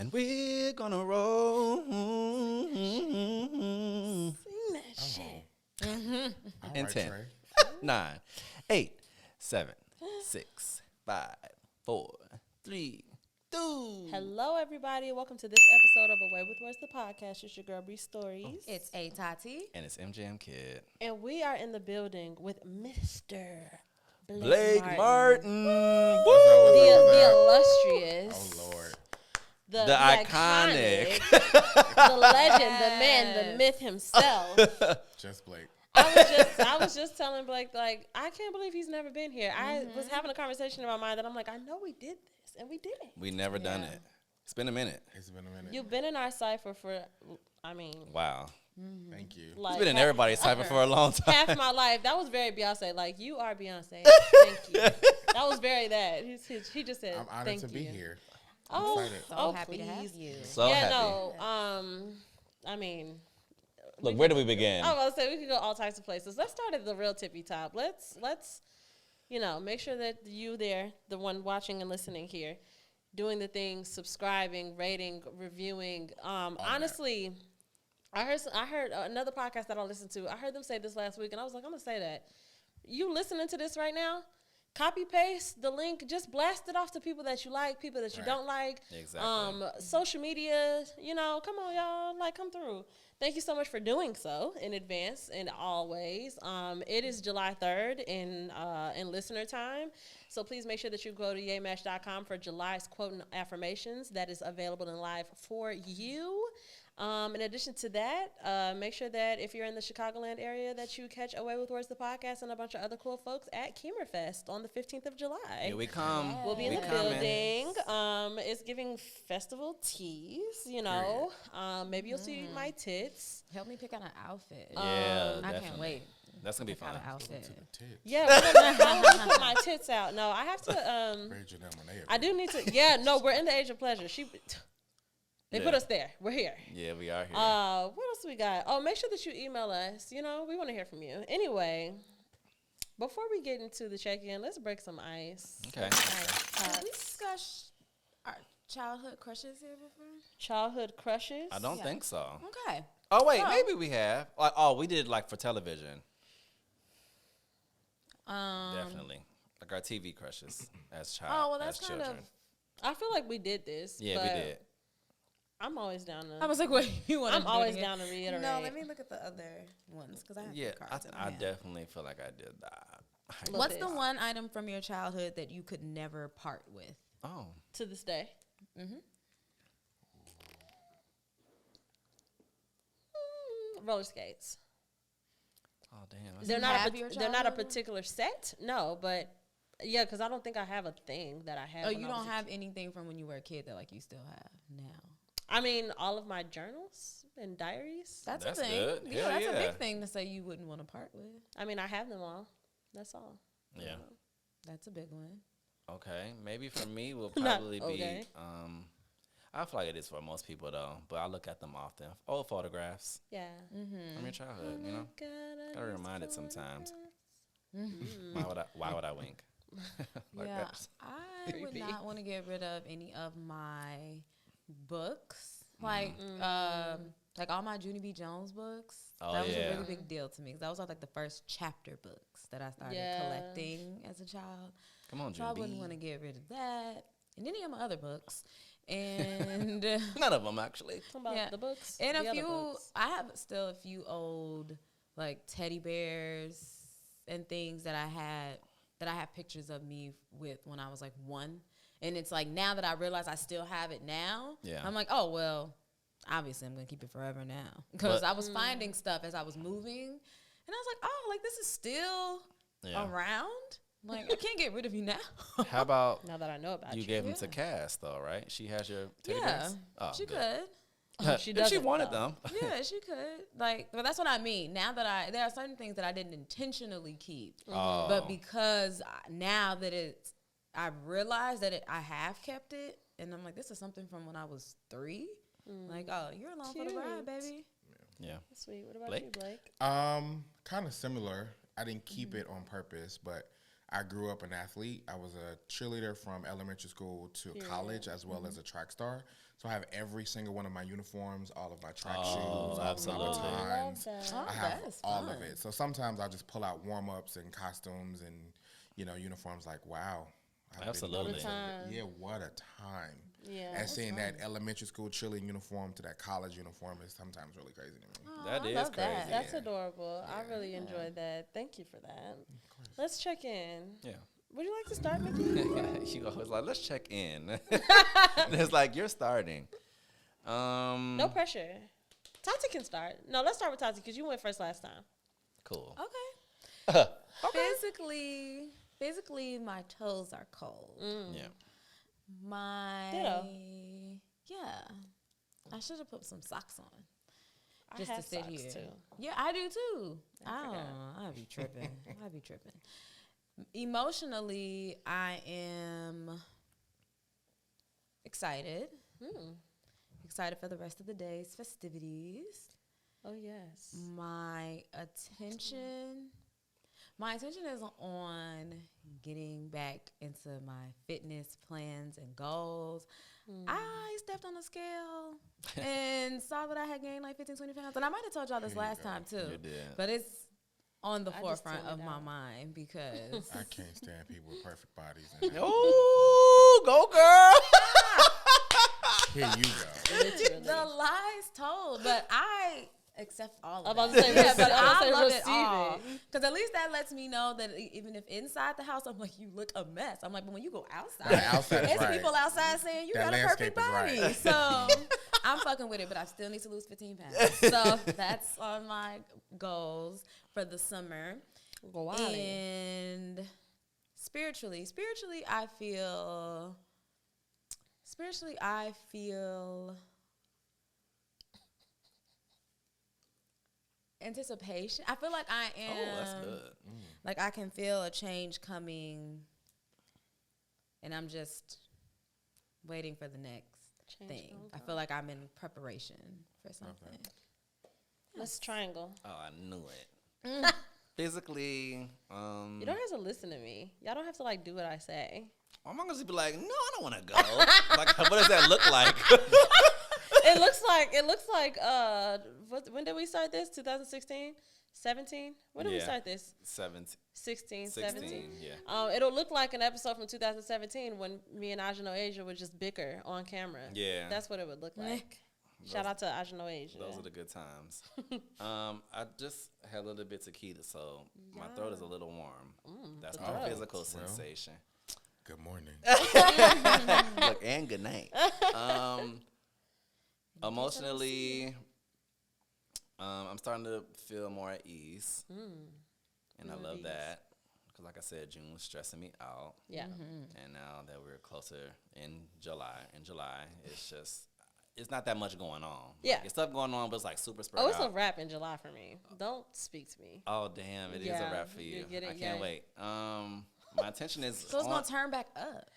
And we're gonna roll. Sing that shit. All In right, 10, Trey. 9, 8, 7, 6, 5, 4, 3, 2. Hello, everybody. Welcome to this episode of Away with Words, the podcast. It's your girl, Bree Stories. It's A Tati. And it's MJM Kid. And we are in the building with Mr. Blake Martin. The illustrious. Oh, Lord. The iconic. the legend, the man, the myth himself. Just Blake. I was just telling Blake, like, I can't believe he's never been here. I was having a conversation in my mind that I'm like, I know we did this, and we did it. We never done it. It's been a minute. It's been a minute. You've been in our cipher for, I mean, Wow. Thank you. like It's been in everybody's cypher for a long time. half my life. That was very Beyonce. Like, you are Beyonce. Thank you. That was very that. He just said, I'm honored thank to be you. here. Oh, excited. So happy to have you. So yeah, happy. no. I mean, Look, where do we begin? I was about to say we could go all types of places. Let's start at the real tippy top. Let's make sure that you there, the one watching and listening here, doing the things, subscribing, rating, reviewing. Honestly, I heard another podcast that I listened to. I heard them say this last week, and I was like, I'm gonna say that. You listening to this right now? Copy paste the link, just blast it off to people that you like, people that you don't like. Exactly. Social media, come on, y'all, like, come through. Thank you so much for doing so in advance and always. It is July 3rd in listener time. So please make sure that you go to yaymash.com for July's quote and affirmations that is available in live for you. In addition to that, make sure that if you're in the Chicagoland area that you catch Away with Words, the podcast, and a bunch of other cool folks at Kemmerfest on the 15th of July. Here we come. We'll be in the building. It's giving festival tease, maybe you'll see my tits. Help me pick out an outfit. Yeah, I definitely. can't wait. That's going to be Pick out fun. an outfit. Tits. Yeah, I'm gonna put my tits out. No, I have to. Rage of them when they I do need to. Yeah, no, we're in the age of pleasure. They put Yeah. us there. We're here. Yeah, we are here. What else we got? Oh, make sure that you email us. We want to hear from you. Anyway, before we get into the check-in, let's break some ice. Okay. Have we discussed our childhood crushes here before? Childhood crushes. I don't think so. Okay. Oh, wait, Oh. maybe we have. We did for television. Definitely. Like our TV crushes as child. Oh, well, that's as kind children. of. I feel like we did this. Yeah, but we did. I'm always down to. I was like, wait, you want to I'm always down to reiterate. No, let me look at the other ones because I have Yeah, the cards in my I hand. definitely feel like I did that. Look What's this. the one item from your childhood that you could never part with? Oh. To this day. Roller skates. Oh, damn. They're you not. have your They're not a childhood one? particular set. No, but yeah, because I don't think I have a thing that I have. Oh, when you I was don't a have anything from when you were a kid that you still have now. I mean, all of my journals and diaries. That's That's a thing. good. Yeah, Hell that's a yeah. big thing to say you wouldn't want to part with. I mean, I have them all. That's all. Yeah. That's a big one. Okay. Maybe for me will Not probably okay. be I feel like it is for most people though, but I look at them often. Old photographs Yeah. from your childhood, Gotta remind it sometimes. Mm-hmm. Why would I wink? Like yeah, that's- I would creepy. not want to get rid of any of my books, like all my Junie B. Jones books. Oh, that was yeah. a really big deal to me because that was like the first chapter books that I started Yeah. collecting as a child. Come on, So I Judy. wouldn't want to get rid of that and any of my other books. And None of them actually. Talking about Yeah. the books. and the a other few, books. I have still a few old like teddy bears and things that I have pictures of me with when I was like 1. And it's like now that I realize I still have it now, Yeah. I'm like, oh, well, obviously I'm going to keep it forever now. Because But- I was finding stuff as I was moving. And I was like, oh, like this is still Yeah. around? Like, I can't get rid of you now. How about Now that I know about you you. gave them to Cass though, right? She has your teddy Yeah, bears? Oh, she good. could. She If she doesn't, wanted though. them. Yeah, she could. Well, that's what I mean. Now that there are certain things that I didn't intentionally keep, Oh. but because now that I've realized that I have kept it, and I'm like, this is something from when I was 3. Like, oh, you're along for the ride, Cute. baby. Yeah. Sweet. What about Blake? you, Blake? Kind of similar. I didn't keep it on purpose, but I grew up an athlete. I was a cheerleader from elementary school to college, as well as a track star. So I have every single one of my uniforms, all of my track shoes, all absolutely. of my batons. Oh, I have that is all fun. of it. So sometimes I just pull out warm-ups and costumes and, uniforms like, wow. I didn't know Absolutely. this. What a time. Yeah, what a time. Yeah. And seeing that elementary school cheerleading uniform to that college uniform is sometimes really crazy to me. That I is love that. crazy. That's adorable. I really enjoyed that. Thank you for that. Let's check in. Yeah. Would you like to start, Mickey? You always like, let's check in. It's like, you're starting. No pressure. Tati can start. No, let's start with Tati because you went first last time. Cool. Okay. Physically, my toes are cold. Yeah. My Ditto. yeah, I should have put some socks on I just have to sit socks, here. too. Yeah, I do too. I forgot. don't. I be tripping. I be tripping. Emotionally, I am excited. Excited for the rest of the day's festivities. Oh, yes. My attention is on getting back into my fitness plans and goals. I stepped on the scale and saw that I had gained like 15, 20 pounds. And I might have told y'all this last time too. You did. But it's on the I just forefront tuned of it my out. mind because I can't stand people with perfect bodies. And Oh, go girl. here you go. Literally. the lies told. But I accept all I'm of about it. to say, Yeah, but I'm about to I say love it receive all. it. Because at least that lets me know that even if inside the house, I'm like, you look a mess. I'm like, but when you go outside, Right, outside is there's right. people outside saying you That got a perfect landscape is body. right. So I'm fucking with it, but I still need to lose 15 pounds. So that's on my goals for the summer. Go wild. And spiritually, I feel anticipation. I feel like I am. Oh, that's good. Like I can feel a change coming, and I'm just waiting for the next Change thing. gonna I come. feel like I'm in preparation for something. Let's triangle. Oh, I knew it. Physically, You don't have to listen to me. Y'all don't have to like do what I say. I'm not gonna be like, no, I don't want to go. Like, what does that look like? It looks like when did we start this? 2016? 17? When did we Yeah. start this? 17, 16, 16, 17? yeah. It'll look like an episode from 2017 when me and Ajano Asia would just bicker on camera. Yeah. That's what it would look like. Shout out to Ajano Asia. Those are the good times. I just had a little bit of tequila, so my throat is a little warm. That's the my throat. physical Well. sensation. Good morning. Look, and good night. Emotionally, I'm starting to feel more at ease, and I More at love ease. that because, like I said, June was stressing me out, Yeah. and now that we're closer in July, it's not that much going on. Yeah. Like, it's stuff going on, but it's like super spread Oh, it's a out. wrap in July for me. Don't speak to me. Oh damn! It is Yeah, a wrap for you you. get it, I can't yeah. wait. My attention is. So it's on, gonna turn back up.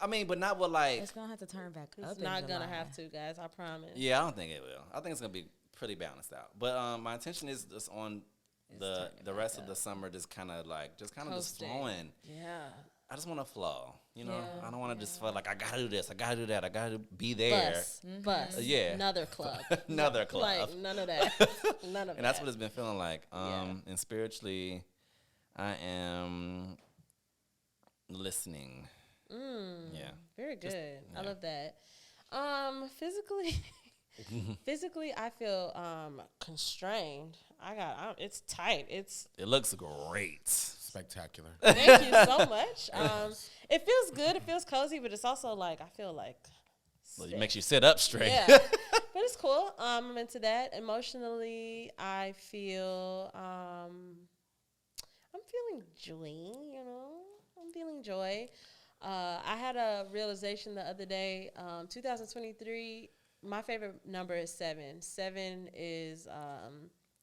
I mean, but not with like. It's gonna have to turn back up. It's in not gonna July. have to, guys. I promise. Yeah, I don't think it will. I think it's gonna be pretty balanced out. But my attention is just on the turning rest back of the summer, just kind of just Coasting. flowing. Yeah. I just want to flow. You know, Yeah, I don't want to just feel like I gotta do this, I gotta do that, I gotta be there. Bus. Yeah. Another club. Another club. Like none of that. None of that. And that's what it's been feeling like. Yeah. And spiritually, I am listening. Yeah. Very good. I yeah. love that. Physically, I feel constrained. It's tight. It's It looks great. Spectacular. thank you so much. It feels good. It feels cozy, but it's also like I feel like Well, it sick. makes you sit up straight. Yeah, but it's cool. I'm into that. Emotionally, I feel I'm feeling joy. You know, I'm feeling joy. I had a realization the other day. 2023. My favorite number is 7. 7 is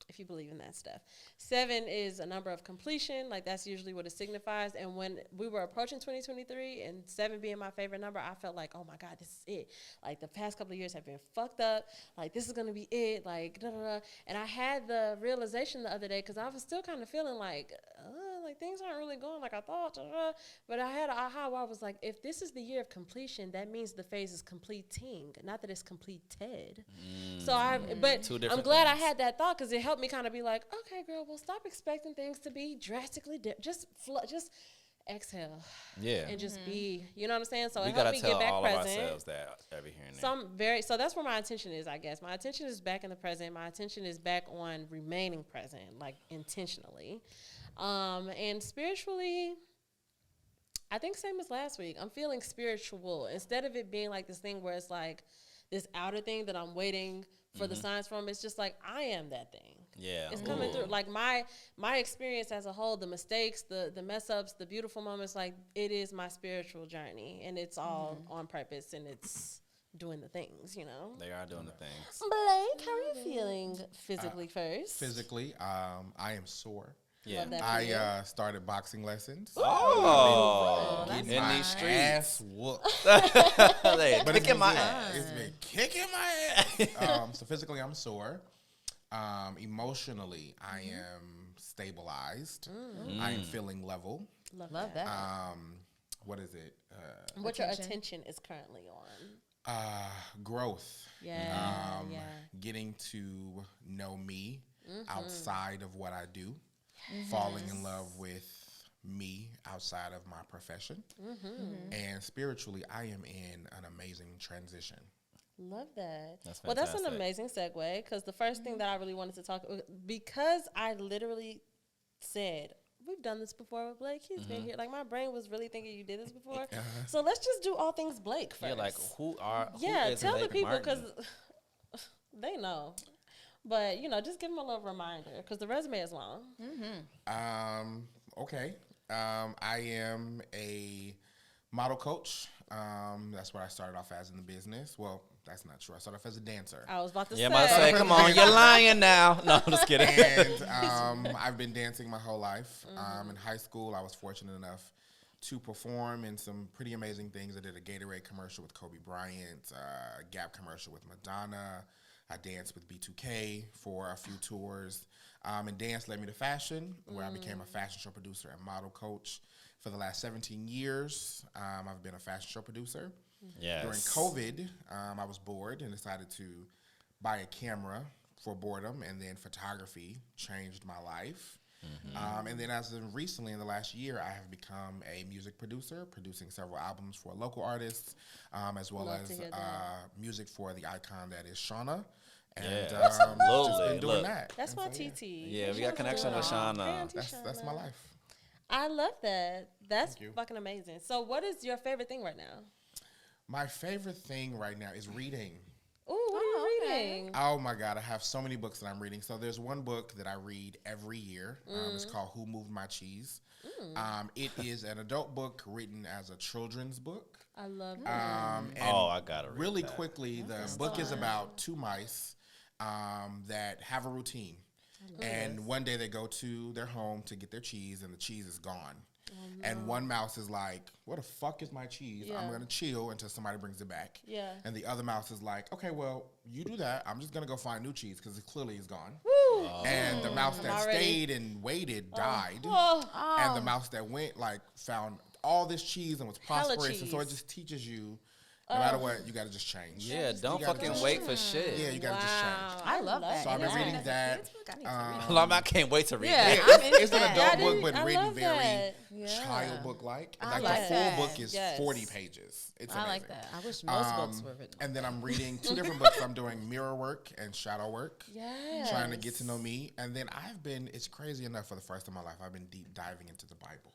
if you believe in that stuff. 7 is a number of completion. Like that's usually what it signifies. And when we were approaching 2023 and 7 being my favorite number, I felt like, oh my God, this is it. Like the past couple of years have been fucked up. Like this is going to be it. Like, da, da, da. And I had the realization the other day because I was still kind of feeling like like things aren't really going like I thought. But I had an aha where I was like, if this is the year of completion, that means the phase is completing, not that it's completed. So Two I'm different glad I things. had that thought because it helped me kind of be like, okay, girl, well, stop expecting things to be drastically just exhale Yeah. and just be. You know what I'm saying? So We it gotta helped me tell get back all present. of ourselves that every here and there. So that's where my attention is, I guess. My attention is back in the present. My attention is back on remaining present, like intentionally. And spiritually, I think same as last week. I'm feeling spiritual instead of it being like this thing where it's like this outer thing that I'm waiting for the signs from. It's just like I am that thing. Yeah. It's coming Ooh. through. Like my experience as a whole, the mistakes, the mess ups, the beautiful moments, like it is my spiritual journey, and it's all on purpose, and it's doing the things, you know. They are doing the things. Blake, how are you feeling physically first? Physically, I am sore. Yeah. Love that for you. I started boxing lessons. Oh, that's Getting in my these streets. ass whooped. They But it's kicking my been good. ass. It's been kicking my ass. So physically, I'm sore. Emotionally, I am stabilized. I am feeling level. Love that. What is it? What your Attention. attention is currently on. Growth. Yeah, yeah. Getting to know me outside of what I do. Falling in love with me outside of my profession. And spiritually, I am in an amazing transition. Love that. That's well, that's an fantastic. amazing segue because the first thing that I really wanted to talk because I literally said we've done this before with Blake. He's been here. Like my brain was really thinking you did this before. So let's just do all things Blake first. You're like, who is tell the Blake people Martin? because they know. But you know, just give them a little reminder because the resume is long. Okay. I am a model coach. That's what I started off as in the business. Well, that's not true. I started off as a dancer. I was about to Yeah, say. I'm about to say, come on, you're lying now. No, I'm just kidding. And I've been dancing my whole life. In high school, I was fortunate enough to perform in some pretty amazing things. I did a Gatorade commercial with Kobe Bryant, a Gap commercial with Madonna. I danced with B2K for a few tours. And dance led me to fashion, where I became a fashion show producer and model coach. For the last 17 years, I've been a fashion show producer. Yes. During COVID, I was bored and decided to buy a camera for boredom, and then photography changed my life. And then as of recently, in the last year, I have become a music producer, producing several albums for local artists, as well Love to as hear that. music for the icon that is Shauna. And Yeah, just absolutely. been doing Look. that. That's And my so, TT. Yeah, we got connection with Shauna. That's my life. I love that. That's Thank you. fucking amazing. So, what is your favorite thing right now? My favorite thing right now is reading. Ooh, what are you reading? Oh my God, I have so many books that I'm reading. So there's one book that I read every year. It's called Who Moved My Cheese. It is an adult book written as a children's book. I love that. And Oh, I gotta read really that. quickly, the book is about two mice that have a routine. And one day they go to their home to get their cheese, and the cheese is gone. And one mouse is like, "What the fuck is my cheese? Yeah. I'm gonna chill until somebody brings it back." Yeah. And the other mouse is like, "Okay, well, you do that. I'm just gonna go find new cheese because it clearly is gone." Woo! And the mouse that already- stayed and waited died. Oh, And the mouse that went found all this cheese and was Hella prosperous. And so it cheese. just teaches you, no matter what, you gotta just change. Yeah, don't You gotta fucking just wait change. for shit. Yeah, you gotta just change. I love that. So I've been Yeah. reading That's that. a kids book. I need to read I can't wait to read Yeah, it. I'm into It's an that. adult Yeah, book, dude, but I written love very that. Yeah. child book like. I Like like the full that. book is Yes. 40 pages. It's I amazing. like that. I wish most books were written. And then I'm reading two different books. I'm doing mirror work and shadow work. yes. Trying to get to know me. And then it's crazy enough, for the first time in my life, I've been deep diving into the Bible.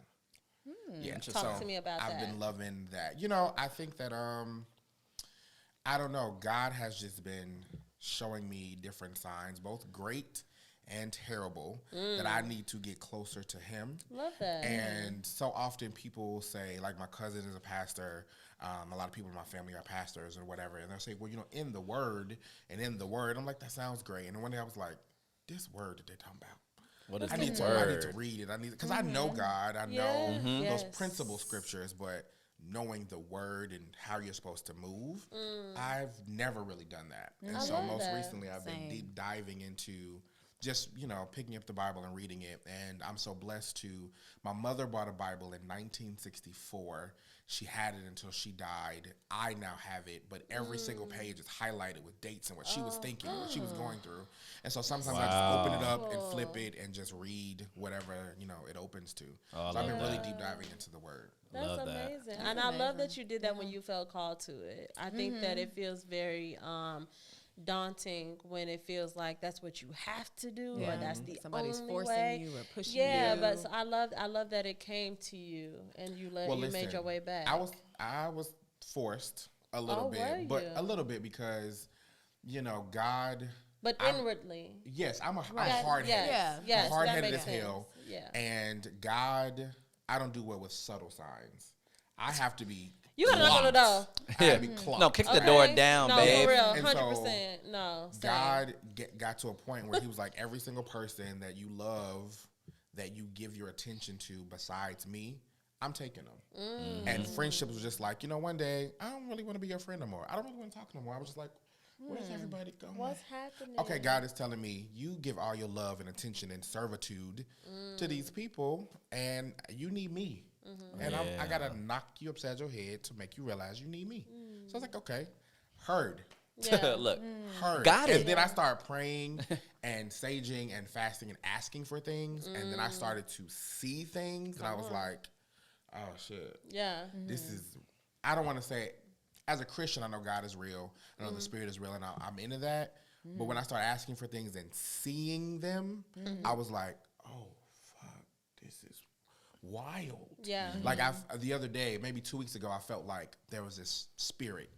Yeah, Talk to me about I've that. been loving that. You know, I think that I don't know, God has just been showing me different signs, both great and terrible, that I need to get closer to him. Love that. And so often people will say, like my cousin is a pastor, a lot of people in my family are pastors or whatever, and they'll say, well, in the word, I'm like, that sounds great. And then one day I was like, this word that they're talking about, What is I the need to word? read it. Because I know God, I know Yeah. those Yes. principal scriptures, but knowing the word and how you're supposed to move, I've never really done that. And I so love most that. recently I've been Same. deep diving into just, picking up the Bible and reading it. And I'm so blessed to, my mother bought a Bible in 1964. She had it until she died. I now have it, but every single page is highlighted with dates and what she was thinking, what she was going through. And so sometimes I just open it up and flip it and just read whatever, it opens to. Oh, so I've been love really that. deep diving into the word. That's Love that. amazing. And I love that you did that when you felt called to it. I think that it feels very daunting when it feels like that's what you have to do or that's the Somebody's only forcing way. you or pushing Yeah, you. but so I love that it came to you and you made your way back. I was forced a little Oh, were bit, but you? a little bit because, God. but inwardly. Yes, I'm Right. hard-headed. Yes, I'm yes, that hard-headed makes as hell. sense. Yeah. And God, I don't do well with subtle signs. I have to be. You gotta knock on the door. clocked. I have to be clocked. No, kick the door Okay? down, no, babe. for real, And so 100%. No, same. God got to a point where he was like, every single person that you love, that you give your attention to besides me, I'm taking them. And friendships was just like, one day, I don't really want to be your friend no more. I don't really want to talk no more. I was just like, where's everybody going? What's happening? Okay, God is telling me, you give all your love and attention and servitude to these people, and you need me. And I got to knock you upside your head to make you realize you need me. So I was like, okay, heard. Yeah. Look, Heard. Got And it. then I started praying and saging and fasting and asking for things. And then I started to see things. And I was like, oh, shit. Yeah. This is, I don't want to say, as a Christian, I know God is real. I know the Spirit is real. And I'm into that. But when I started asking for things and seeing them, I was like, oh, fuck, this is wild. Yeah. Like the other day, maybe 2 weeks ago, I felt like there was this spirit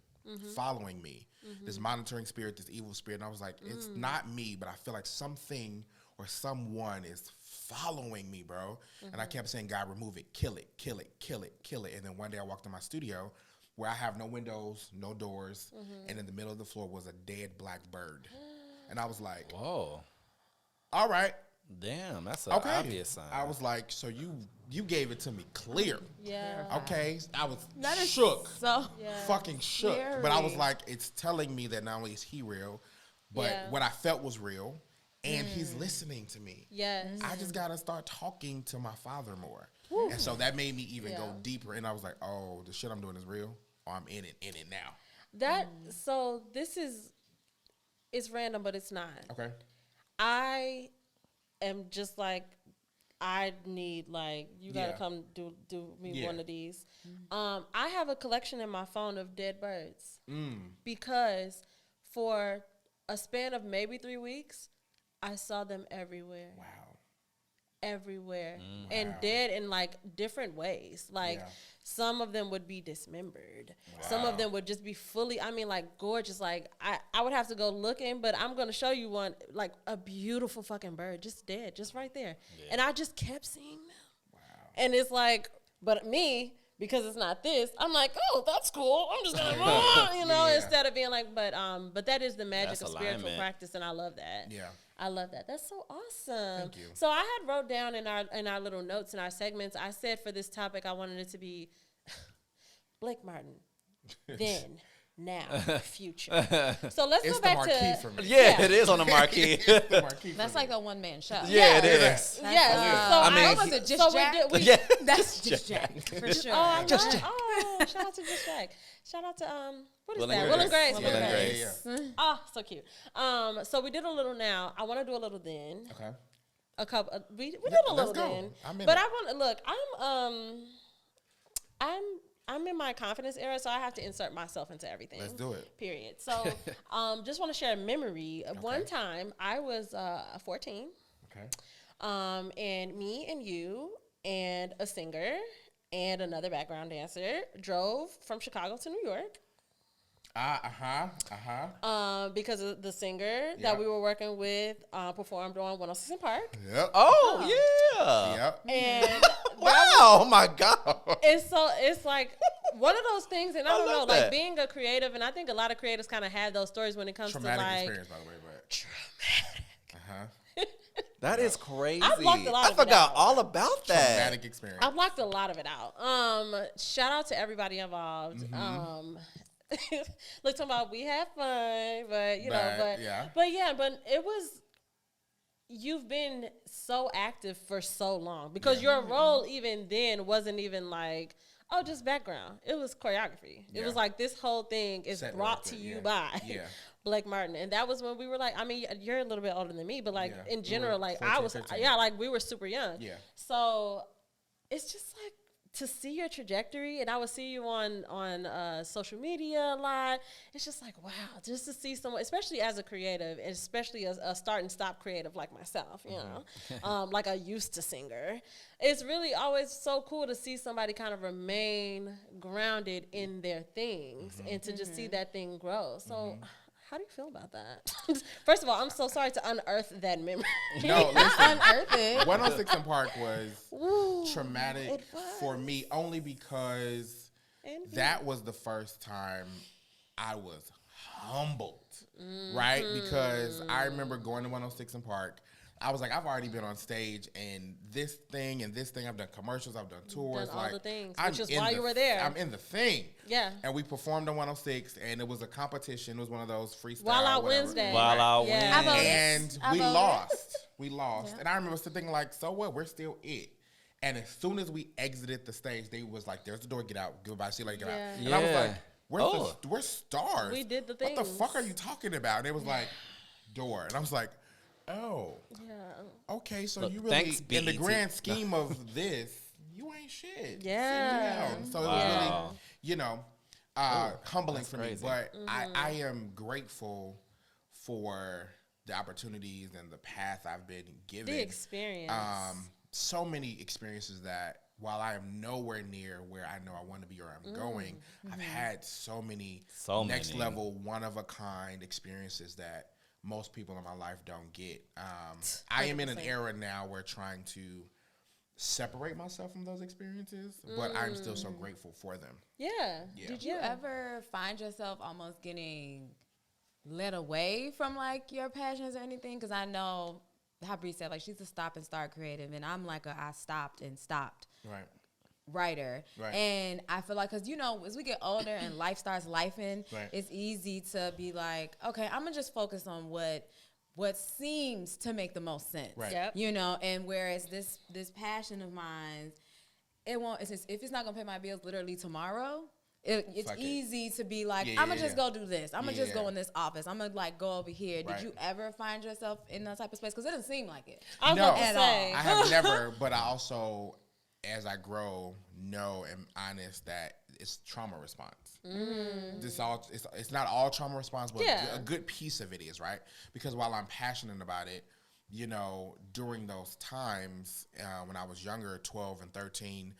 following me, this monitoring spirit, this evil spirit. And I was like, it's not me, but I feel like something or someone is following me, bro. And I kept saying, God, remove it, kill it, kill it, kill it, kill it. And then one day I walked in my studio where I have no windows, no doors, and in the middle of the floor was a dead black bird. And I was like, whoa, all right. damn, that's an Okay. obvious sign. I was like, so you gave it to me clear. Yeah. Okay. I was That is shook. So Yeah. Fucking shook. But I was Scary. like, it's telling me that not only is he real, but Yeah. what I felt was real. And he's listening to me. Yes. I just gotta start talking to my father more. And so that made me even go Yeah. deeper. And I was like, oh, the shit I'm doing is real. Or I'm in it now. That so this is it's random, but it's not. Okay. I am just like I need like you gotta Yeah. come do me Yeah. one of these. I have a collection in my phone of dead birds Mm. because for a span of maybe 3 weeks, I saw them everywhere. Wow. Everywhere and Wow. dead in like different ways. Like Yeah. some of them would be dismembered. Some of Wow. them would just be fully, I mean, like gorgeous. Like I would have to go looking, but I'm gonna show you one, like a beautiful fucking bird, just dead, just right there. And I just kept seeing them. Wow. And it's like, but me, because it's not this, I'm like, oh, that's cool. I'm just gonna, Yeah. instead of being like, but that is the magic That's of spiritual alignment. practice, and I love that. Yeah. I love that. That's so awesome. Thank you. So I had wrote down in our little notes in our segments. I said for this topic I wanted it to be Blake Martin, then, now, future. So let's It's go the back marquee to for me. yeah, it is on the marquee. It's the marquee for that's me. like a one man show. Yeah, it Yes. is. Yes. So I mean, was it just so Jack? we did. We, Yeah. That's just Jack for sure. Oh, I Just love, Jack. oh, shout out to Just Jack. Shout out to what is Will that? and Will and Grace. Grace. Will Will and and Grace. Grace. Oh, so cute. So we did a little now. I want to do a little then. Okay. A couple. We did a Let's little go. then. I'm in But it. I want to look. I'm in my confidence era, so I have to insert myself into everything. Let's do it. Period. So, just want to share a memory. One time, I was 14, Okay. and me and you and a singer and another background dancer drove from Chicago to New York. Because of the singer Yep. that we were working with performed on 106 in Park. Yep. Oh, yeah. Yep. And Wow. Oh, my God. it's like one of those things, and I don't know, love like that. being a creative, and I think a lot of creatives kind of have those stories when it comes Traumatic to like experience, by the way, but That is crazy. I blocked a lot I of it forgot out. all about that. traumatic experience. I blocked a lot of it out. Shout out to everybody involved. Look, talking about we had fun, but yeah. but it was, you've been so active for so long because your role even then wasn't even like, oh, just background. It was choreography. It was like this whole thing is Set brought director, to you by Blake Martin. And that was when we were like, I mean, you're a little bit older than me, but like in general, like 14, I was, 15. like we were super young. Yeah. So it's just like, to see your trajectory, and I would see you on social media a lot. It's just like, wow, just to see someone, especially as a creative, and especially as a start and stop creative like myself, you know, like a used to singer. It's really always so cool to see somebody kind of remain grounded in their things and to just see that thing grow. So. How do you feel about that? First of all, I'm so sorry to unearth that memory. No, listen. Unearth it. 106 in Park was Ooh, traumatic it was. for me only because that was the first time I was humbled, right? Because I remember going to 106 in Park. I was like, I've already been on stage and this thing, I've done commercials, I've done tours. Done all like, the things, I'm which is in why you were there. I'm in the thing. Yeah. And we performed on 106 and it was a competition. It was one of those freestyle. Wild Out whatever. Wednesday. Wild Out Yeah. Wednesday. I voted. And I we voted. lost. We lost. And I remember thinking like, so what? We're still it. And as soon as we exited the stage, they was like, there's the door, get out. Goodbye, see you later, get out. Yeah. And I was Yeah. like, we're stars. We did the What the things. fuck are you talking about? And it was like, door. And I was like, oh, Yeah. okay. So Look, you really, thanks, in the BET. grand scheme of this, you ain't shit. Yeah. Sit down. So it was Wow. really, you know, humbling for crazy. me. But I am grateful for the opportunities and the path I've been given. The experience. So many experiences that while I am nowhere near where I know I want to be or I'm going, I've had so many next level, one of a kind experiences that most people in my life don't get. I am in an era now where trying to separate myself from those experiences, but I'm still so grateful for them. Yeah. Did you ever find yourself almost getting led away from like your passions or anything? Because I know how Bree said, like, she's a stop and start creative, and I'm like I stopped and stopped Right. writer. Right. And I feel like, because, you know, as we get older and life starts lifing, Right. it's easy to be like, okay, I'm going to just focus on what seems to make the most sense. Right. Yep. You know, and whereas this passion of mine, it won't, if it's not going to pay my bills literally tomorrow, it's Fuck it. easy to be like, Yeah, I'm yeah, going to just yeah. go do this. I'm going to just Yeah. go in this office. I'm going to like go over here. Right. Did you ever find yourself in that type of space? Because it doesn't seem like it. I was No. about to At say. I have never, but I also, as I grow, know and honest that it's trauma response. This all it's not all trauma response, but Yeah. a good piece of it is, right? Because while I'm passionate about it, you know, during those times when I was younger, 12 and 13,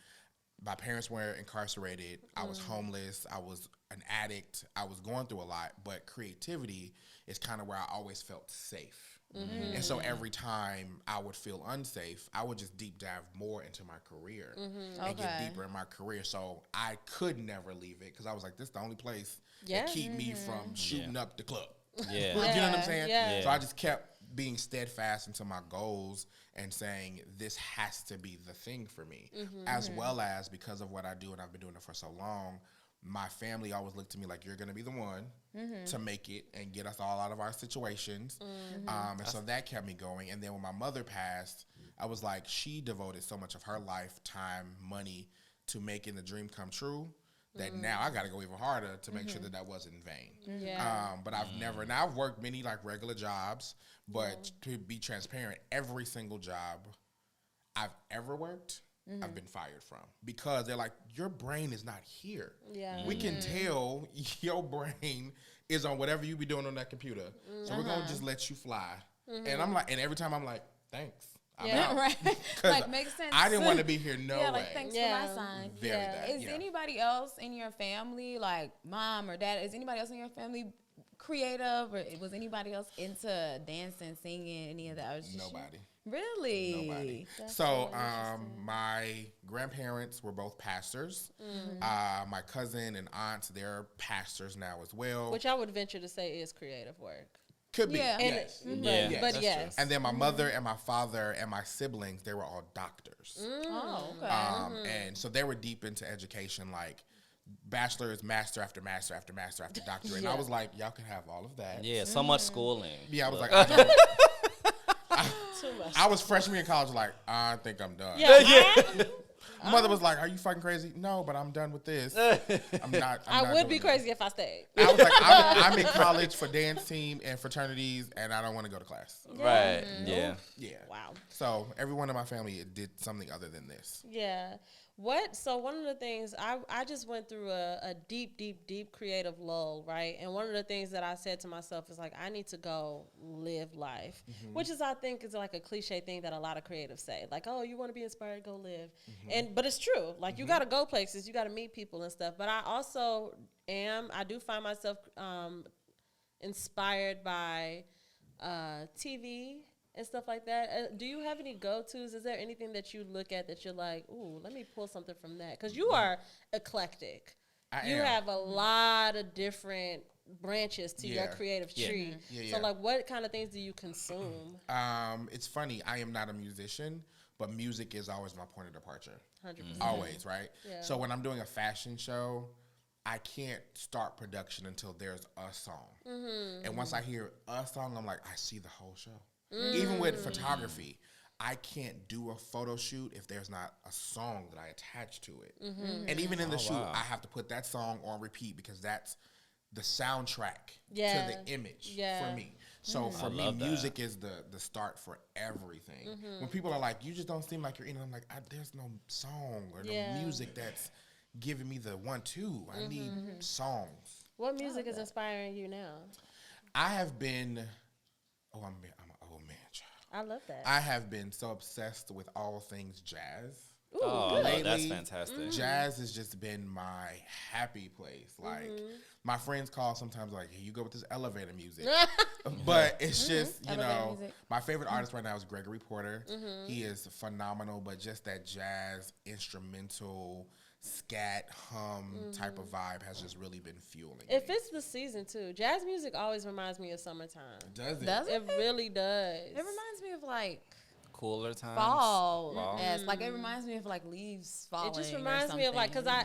my parents were incarcerated. I was homeless. I was an addict. I was going through a lot, but creativity is kind of where I always felt safe. And so every time I would feel unsafe, I would just deep dive more into my career and get Okay. deeper in my career. So I could never leave it because I was like, this is the only place Yeah. that keep me from shooting up the club. Yeah. You know what I'm saying? Yeah. So I just kept being steadfast into my goals and saying this has to be the thing for me, as well as because of what I do and I've been doing it for so long. My family always looked to me like, you're going to be the one to make it and get us all out of our situations. And so that kept me going. And then when my mother passed, I was like, she devoted so much of her life, time, money to making the dream come true that now I got to go even harder to make sure that that wasn't in vain. Yeah. But I've never, now I've worked many like regular jobs, but to be transparent, every single job I've ever worked, I've been fired from because they're like, your brain is not here. Yeah. We can tell your brain is on whatever you be doing on that computer. So we're going to just let you fly. And I'm like, and every time I'm like, thanks. I'm Yeah. out. Right. 'Cause Like, makes sense. I didn't want to be here no yeah, way. like, thanks Yeah. for my sign. Very Yeah. that. Is yeah. anybody else in your family, like mom or dad, is anybody else in your family creative, or was anybody else into dancing, singing, any of that? Or was it just you? Nobody. Really? Nobody. That's So, so interesting. my grandparents were both pastors. My cousin and aunts, they're pastors now as well. Which I would venture to say is creative work. Could be. Yeah. And, Yes. but, Yeah, but that's true. yes. And then my mother and my father and my siblings, they were all doctors. Oh, okay. And so they were deep into education, like bachelor's, master after master after master after doctorate. And I Yeah. was like, y'all can have all of that. Yeah, so much schooling. Yeah, I was But- like, I don't. Too much. I was freshman in college, like, I think I'm done. Yeah, Mother was like, "Are you fucking crazy?" No, but I'm done with this. I'm not. I not would be doing crazy if I stayed. this. I was like, I'm in college for dance team and fraternities, and I don't want to go to class. Right. Yeah. Yeah. Wow. So everyone in my family did something other than this. Yeah. So one of the things I just went through a deep creative lull, right? And one of the things that I said to myself is like, I need to go live life, which is, I think, is like a cliche thing that a lot of creatives say, like, oh, you want to be inspired, go live. But it's true. Like, you got to go places, you got to meet people and stuff. But I also I do find myself inspired by TV and stuff like that. Do you have any go-tos? Is there anything that you look at that you're like, ooh, let me pull something from that? Because you are eclectic. You have a lot of different branches to your creative tree. So, like, what kind of things do you consume? It's funny. I am not a musician, but music is always my point of departure. 100%. Always, right? Yeah. So when I'm doing a fashion show, I can't start production until there's a song. And once I hear a song, I'm like, I see the whole show. Even with photography, I can't do a photo shoot if there's not a song that I attach to it. And even in the shoot, I have to put that song on repeat because that's the soundtrack to the image for me. So for me, music is the start for everything. When people are like, you just don't seem like you're in it, I'm like, there's no song or no music that's giving me the 1-2. I need songs. What music is inspiring you now? I have been, I'm an old man, child. I love that. I have been so obsessed with all things jazz. Ooh, Oh, good. no, that's Lately, fantastic. Jazz has just been my happy place. Like, my friends call sometimes like, hey, you go with this elevator music. But it's just, you Elevator know, music. my favorite artist right now is Gregory Porter. He is phenomenal, but just that jazz, instrumental, scat, hum type of vibe has just really been fueling It me. fits the season, too. Jazz music always reminds me of summertime. Does it? Does It it? really does. It reminds me of like Cooler times. fall. Yes, like it reminds me of like leaves falling. It just reminds me of, like, because I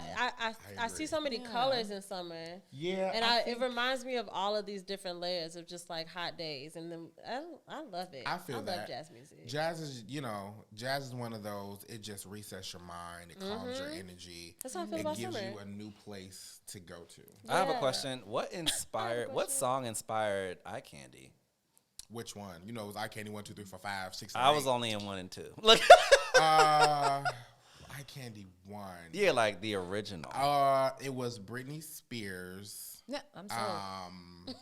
see agree. so many Yeah. colors in summer. Yeah. And I it think- reminds me of all of these different layers of just like hot days, and then I love it. I feel love that. jazz music. Jazz is, jazz is one of those, it just resets your mind, it calms your energy. That's how I feel It about gives summer. you a new place to go to. I have a Yeah. question. What song inspired Eye Candy? Which one? It was I Candy 1, 2, 3, 4, 5, 6, I was only in 1 and 2. Look. I Candy 1. Yeah, like the original. It was Britney Spears. Yeah, I'm sorry.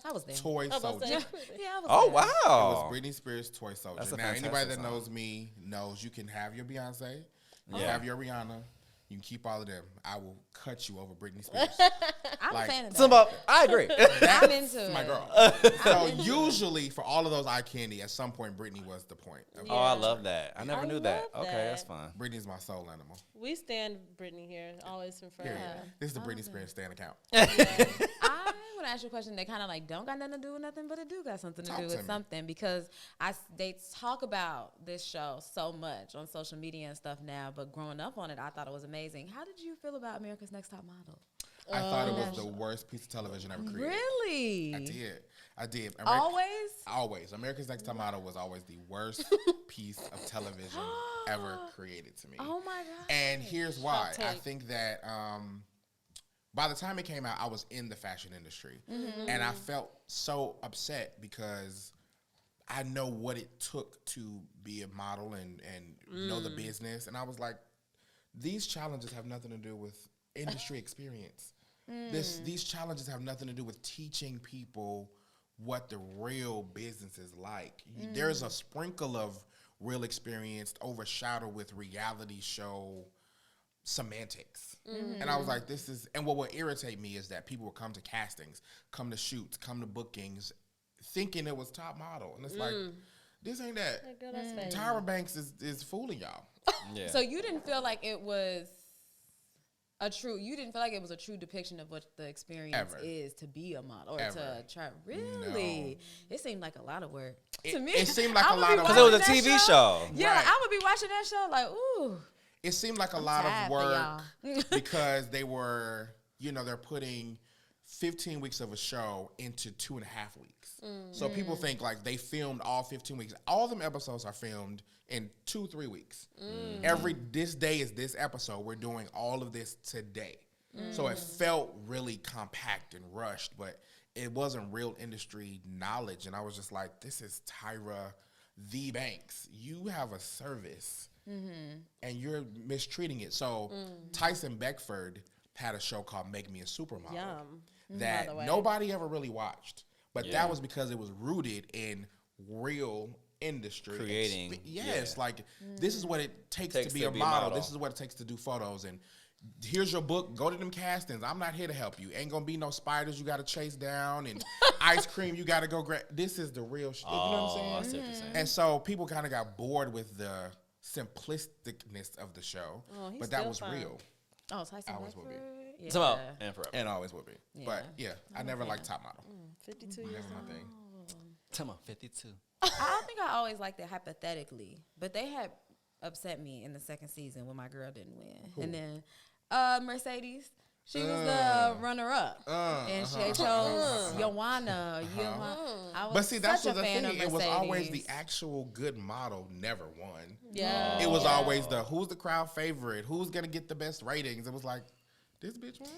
I was there. Toy I was about to Soldier. say- Yeah, I was Oh there. It was wow. Britney Spears Toy Soldier. That's a Now, anybody fantastic that song. knows me knows you can have your Beyonce, you Yeah. have your Rihanna, you can keep all of them. I will cut you over Britney Spears. I'm Like, a fan of So, that. I agree. I'm into my it. girl. So usually for all of those eye candy, at some point Britney was the point. of- Oh, I love that. I never I knew that. love Okay, that. that's fine. Britney's my soul animal. We stand Britney here, always from Period. forever. This is the Britney Spears stand account. I want to ask you a question that kind of like don't got nothing to do with nothing, but it do got something to Talk do to with me. something because they talk about this show so much on social media and stuff now. But growing up on it, I thought it was amazing. How did you feel about America's Next Top Model? I thought it was the worst piece of television ever created. Really? I did. Always? America's Next Top Model was always the worst piece of television ever created to me. Oh my god! And here's why. Hot I take. think that by the time it came out, I was in the fashion industry. And I felt so upset because I know what it took to be a model and know the business. And I was like, these challenges have nothing to do with industry experience. These challenges have nothing to do with teaching people what the real business is like. There's a sprinkle of real experience overshadowed with reality show semantics. And I was like, and what would irritate me is that people would come to castings, come to shoots, come to bookings, thinking it was Top Model. And it's like, this ain't that. Like, girl, that's fake. Tyra Banks is fooling y'all. Yeah. So you didn't feel like it was you didn't feel like it was a true depiction of what the experience Ever. is to be a model or Ever. to try. Really? It seemed like a lot of work to It- me. it seemed like I a would lot be of Because it was a watching TV that show. Yeah, Right. like, I would be watching that show like, ooh. It seemed like a lot tired of for work y'all. because they were, they're putting 15 weeks of a show into 2.5 weeks. So people think like they filmed all 15 weeks. All them episodes are filmed in 2-3 weeks. This day is this episode. We're doing all of this today. So it felt really compact and rushed, but it wasn't real industry knowledge. And I was just like, this is Tyra the Banks. You have a service and you're mistreating it. So Tyson Beckford had a show called Make Me a Supermodel Yum. that By the way. nobody ever really watched. But that was because it was rooted in real industry. Creating, Yes, yeah. like this is what it takes to be a model. This is what it takes to do photos. And here's your book. Go to them castings. I'm not here to help you. Ain't gonna be no spiders you got to chase down and ice cream you got to go grab. This is the real shit. You know what I'm I see saying? what you're saying. And so people kind of got bored with the simplisticness of the show, Oh, he's but that still was fine. real Oh, Tyson Always will be. Beckford? Yeah. It's about and forever. and always will be. But yeah, I never liked Top Model. 52 years Never old. my thing. Come on, 52. I think I always liked it hypothetically, but they had upset me in the second season when my girl didn't win. And then Mercedes, she was the runner-up, and she chose Joanna. I was But see, that's such what a the fan thing. of It was always the Mercedes. actual good model never won. Yeah. It was always the who's the crowd favorite, who's gonna get the best ratings. It was like, this bitch won.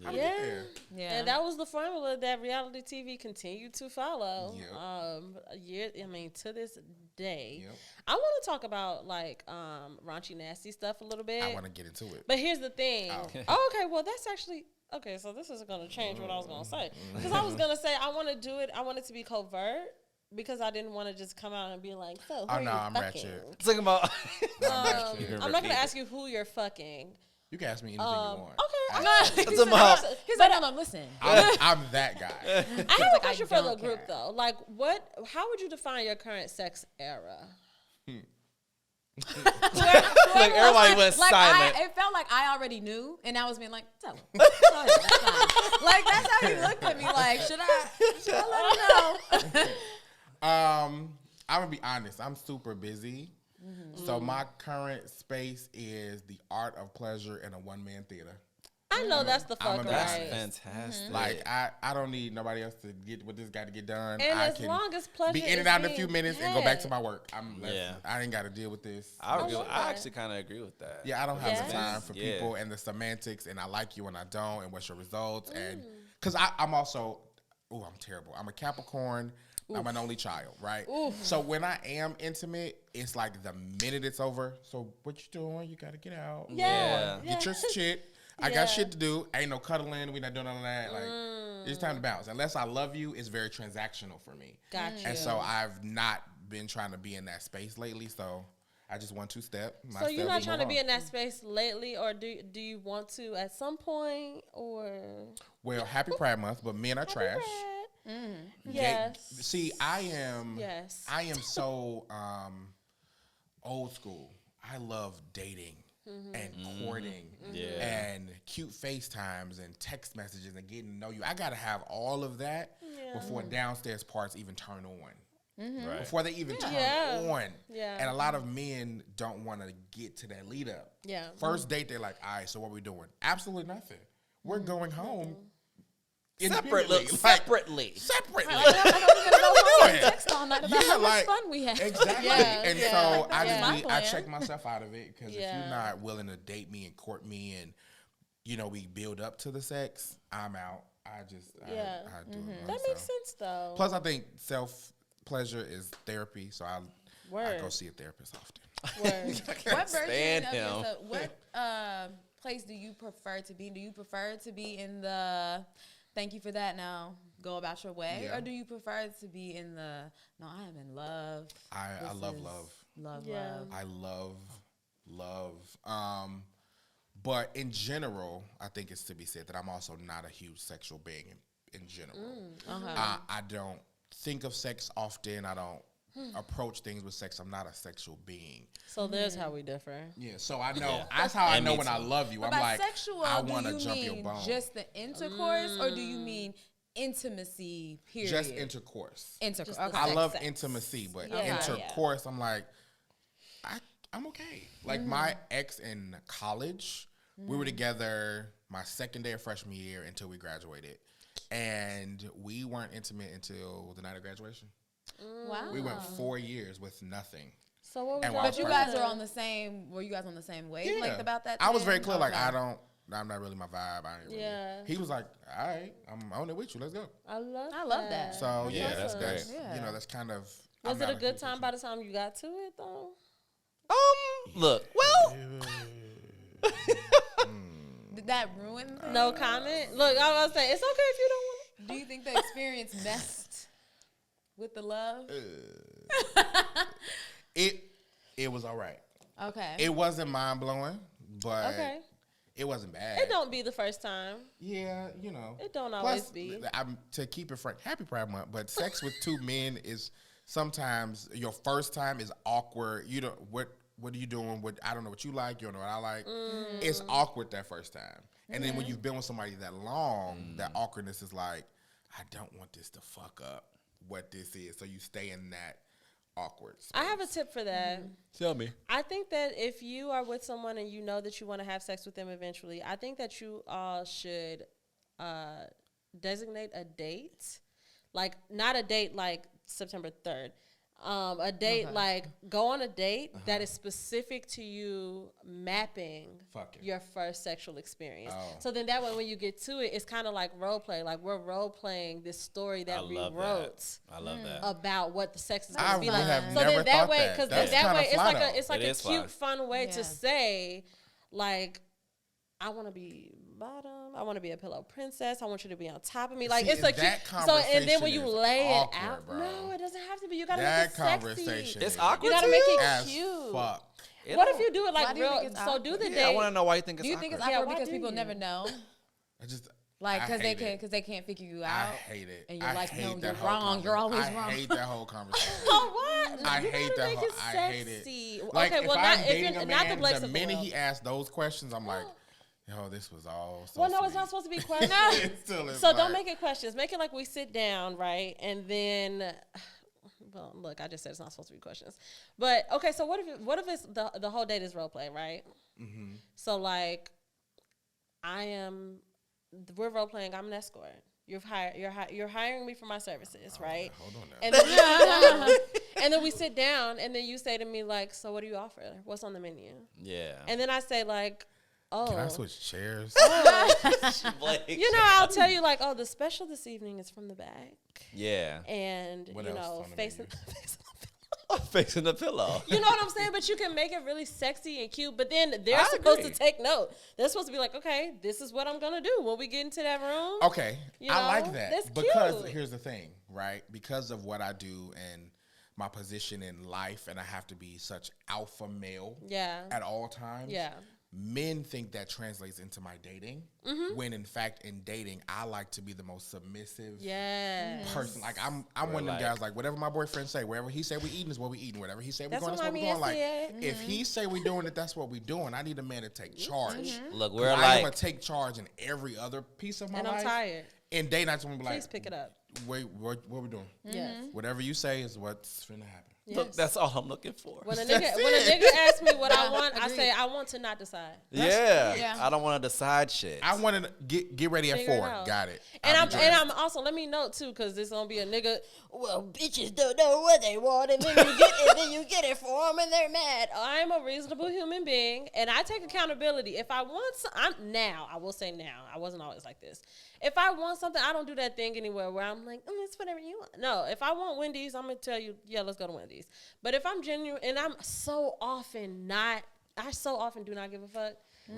How did Yeah. get there? Yeah. And that was the formula that reality TV continued to follow. Yep. To this day. Yep. I want to talk about like raunchy, nasty stuff a little bit. I want to get into it. But here's the thing. Oh. Okay, well that's actually okay. So this is going to change what I was going to say because I was going to say I want to do it. I want it to be covert because I didn't want to just come out and be like, so who Oh, are no, you I'm fucking? ratchet. Talking about. I'm not going to ask you who you're fucking. You can ask me anything you want. Okay. It's about. He's like, no, listen. I'm that guy. I have a like, I question for the don't group care. though. Like, how would you define your current sex era? Like everybody went Like silent. it felt like I already knew, and I was being like, "Tell him." Go ahead, that's fine. Like that's how he looked at me. Like, should I let him know? I'm gonna be honest. I'm super busy, so my current space is the art of pleasure in a one-man theater. I know that's the I'm fuck a That's right. fantastic. Like I don't need nobody else to get what this got to get done. And I as can long as pleasure be in is and out in a being few minutes and go back to had. my work. Yeah. I ain't got to deal with this. I love that. actually kind of agree with that. Yeah, I don't have Yes. the time for Yeah. people and the semantics and I like you and I don't and what's your results and because I'm also I'm terrible. I'm a Capricorn. I'm an only child, right? So when I am intimate, it's like the minute it's over. So what you doing? You got to get out. Yeah. Get your shit. I Yeah. got shit to do. Ain't no cuddling. We not doing none of that. Like it's time to bounce. Unless I love you, it's very transactional for me. Gotcha. And so I've not been trying to be in that space lately. So I just 1-2 step. My So you're step, not we trying move to be on. in that space lately, or do you want to at some point, or Well, happy Pride Month, but men are trash. Yes. See, I am. Yes. I am so old school. I love dating and courting Yeah. and cute FaceTimes and text messages and getting to know you. I gotta have all of that before downstairs parts even turn on. Right. Before they even turn Yeah. on. Yeah. And a lot of men don't want to get to that lead up. Yeah. First date, they're like, all right, so what we doing? Absolutely nothing. We're going home. Separately. individually. Separately. Separately. I don't even know What how we we doing? text all night about Yeah, how much like- fun we had. Exactly. Yeah, And yeah. so Like, I that's just my I plan. check myself out of it because if Yeah. you're not willing to date me and court me and we build up to the sex, I'm out. I do Yeah. it. That myself. makes sense though. Plus, I think self pleasure is therapy, so I Word. go see a therapist often. Word. What stand version of him. yourself? What place do you prefer to be? Do you prefer to be in the thank you for that now go about your way, Yeah. or do you prefer to be in the no I am in love? I This love is love. Yeah. I love. But in general, I think it's to be said that I'm also not a huge sexual being in general. I don't think of sex often. I don't approach things with sex. I'm not a sexual being. So there's how we differ. Yeah, so I know. Yeah. That's how I And know me when I too. love you. But I'm by like, sexual, I do want to you jump your mean bone. just the intercourse, or do you mean intimacy? Period. Just intercourse. Intercourse. Just the Okay. I love sex. intimacy, but Yeah. intercourse, I'm like, I'm okay. Like my ex in college, we were together my second day of freshman year until we graduated. And we weren't intimate until the night of graduation. Wow. We went 4 years with nothing. So what was And y'all while But you Right. guys are on the same. Were you guys on the same wavelength about that? I was then? very clear, like, Okay. I'm not really my vibe. I ain't really. Yeah. He was like, all right, I'm on it with you. Let's go. I love that. So, Yeah, that's awesome. great. Yeah. You know, that's kind of. Was I'm it not a good huge time person. by the time you got to it though? Look, well, Did that ruin? No comment. Look, I was saying it's okay if you don't want. Do you think the experience messed with the love? It was all right. Okay. It wasn't mind blowing, but Okay. it wasn't bad. It don't be the first time. Yeah, you know. It don't always Plus, be. I'm to keep it frank. Happy Pride Month, but sex with two men is sometimes your first time is awkward. You don't what are you doing? What I don't know what you like. You don't know what I like. It's awkward that first time, and then when you've been with somebody that long, that awkwardness is like, I don't want this to fuck up what this is. So you stay in that awkward space. I have a tip for that. tell me. I think that if you are with someone and you know that you want to have sex with them eventually, I think that you all should designate a date, like not a date like September 3rd. A date like go on a date that is specific to you mapping Fucking. your first sexual experience. Oh. So then that way when you get to it, it's kind of like role play. Like we're role playing this story that I we love wrote that. I love that. about what the sex is I going to be would like. have So never then that thought way, that. because That's that kinda way it's fly, like though. it's like It a is cute, fly. fun way to Yeah. say, like, I want to be bottom. I want to be a pillow princess. I want you to be on top of me. Like See, it's a that cute. So and then when you conversation lay is it awkward, out, bro. no, it doesn't have to be. You gotta That make it sexy. conversation It's is awkward. You gotta to make you? it as cute. fuck. It What don't- if you do it like Why do you real? think it's So do the awkward? date. Yeah, I want to know why you think it's Do you think it's awkward. Yeah, awkward why because do people you? never know? I just Like, I because they hate can, it. because they can't figure you I out. hate it. And you're I like, hate no, that you're whole wrong. You're always I wrong. hate that whole conversation. Oh what? I You hate gotta that make whole. it I hate it. sexy. Like, Okay, if well I'm not if dating you're a not the man, Blake the minute Simone. he asked those questions, I'm like, yo, this was all so Well, no, it's sweet. not supposed to be questions. It still is So don't like- make it questions. Make it like we sit down, right? And then, well, look, I just said it's not supposed to be questions. But okay, so what if it's the whole date is role play, right? Mm-hmm. So like, we're role playing. I'm an escort. You're hiring me for my services, right? Hold on now. And then, we sit down, and then we sit down, and then you say to me like, "So what do you offer? What's on the menu?" Yeah. And then I say like, "Oh, Can I switch chairs? Blake. you know, I'll tell you like, oh, the special this evening is from the back, Yeah. and What you else know, on the facing." menu? Facing the pillow. You know what I'm saying? But you can make it really sexy and cute. But then they're I supposed agree. to take note. They're supposed to be like, okay, this is what I'm gonna do when we get into that room. Okay, You I know, like that that's because cute. here's the thing, right? Because of what I do and my position in life, and I have to be such alpha male Yeah. at all times. Yeah. Men think that translates into my dating, when in fact in dating I like to be the most submissive Yeah. person. Like I'm one of them like- guys. Like whatever my boyfriend say, wherever he say we eating is what we eating. Whatever he say we That's going, that's what what my we going. man Like said. if he say we doing it, that's what we doing. I need a man to take charge. Look, 'Cause we're I am like, a take charge in every other piece of my And life. I'm tired. In dating, I just want to be Please like, pick it up. wait, what we doing? Yes. Whatever you say is what's finna happen. look, Yes. that's all I'm looking for. When a That's nigga asks me what I Yeah, want, I agreed. say I want to not decide. Yeah. Yeah. I don't want to decide shit. I want to get ready at Figure it 4. out. Got it. And I'll I'm be and dressed. I'm also let me note too, because there's gonna be a nigga. Well, bitches don't know what they want, and then you get it for them, and they're mad. I'm a reasonable human being, and I take accountability. If I want, I will say now. I wasn't always like this. If I want something, I don't do that thing anywhere where I'm like, it's whatever you want. No, if I want Wendy's, I'm gonna tell you, yeah, let's go to Wendy's. But if I'm genuine, and I so often do not give a fuck.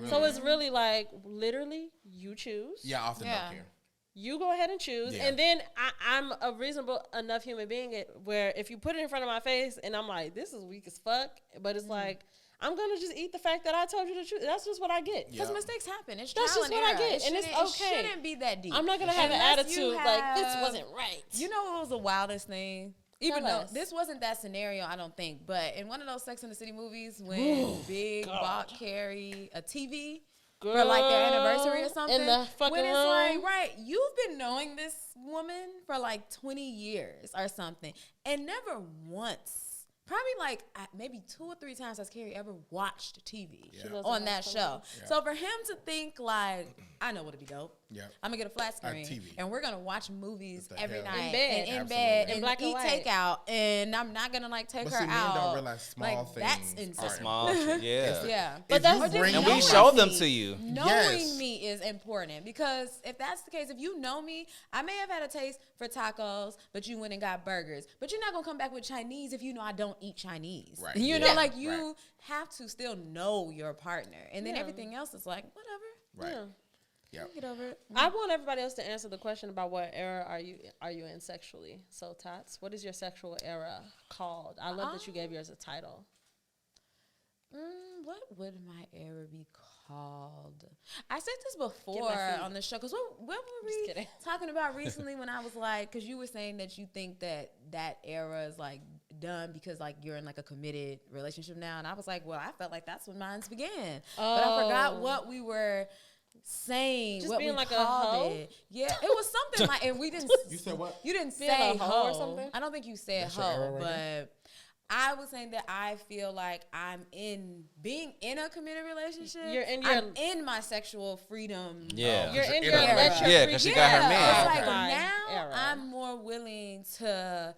So it's really like literally you choose. Yeah, I often Yeah. don't care. You go ahead and choose, Yeah. and then I'm a reasonable enough human being where if you put it in front of my face and I'm like, this is weak as fuck, but it's like I'm gonna just eat the fact that I told you the truth. That's just what I get. Yeah. Because mistakes happen. It's That's trial just and what I error. get, and it's shouldn't- okay. It shouldn't be that deep. I'm not gonna have an Unless you attitude like this have- wasn't right. You know what was the wildest thing? Even Tell though us. this wasn't that scenario, I don't think, but in one of those Sex and the City movies when Big Bach carry a TV for like their anniversary or something, in the fucking when it's room. like, right, you've been knowing this woman for like 20 years or something, and never once probably like maybe 2 or 3 times has Carrie ever watched TV Yeah. She loves on to that watch show. Yeah. So for him to think like, I know what'd be dope. Yeah. I'm gonna get a flat screen TV. and we're gonna watch movies What the every hell? night In bed. and in Absolutely. bed In and black and eat white. takeout, and I'm not gonna like take But her see, men out. don't realize small like, things That's are insane. A small shit, yeah. Yeah, But If that's- you or just bring And me- we knowing show them me- to you. Knowing Yes. me is important, because if that's the case, if you know me, I may have had a taste for tacos, but you went and got burgers. But you're not gonna come back with Chinese if you know I don't eat Chinese. Right. You know, Yeah. like you Right. have to still know your partner, and then Yeah. everything else is like whatever. Right. Yeah. Yep. Get over it. I want everybody else to answer the question about what era are you in sexually. So Tots, what is your sexual era called? I love that you gave yours a title. What would my era be called? I said this Get before my feet. on the show, because what were Just we kidding. talking about recently when I was like, because you were saying that you think that era is like done because like you're in like a committed relationship now, and I was like, well, I felt like that's when mine began, but I forgot Oh. what we were saying. Just what being we like a called hoe? it. Yeah, it was something like, and we didn't. You said what? You didn't Being say a hoe or hoe. something? I don't think you said That's your era hoe, right there? but I was saying that I feel like I'm being in a committed relationship. You're in I'm your- in my sexual freedom. Yeah. You're You're in in your a let your Yeah, free 'cause she got her Yeah, man. it's like fly now era. I'm more willing to.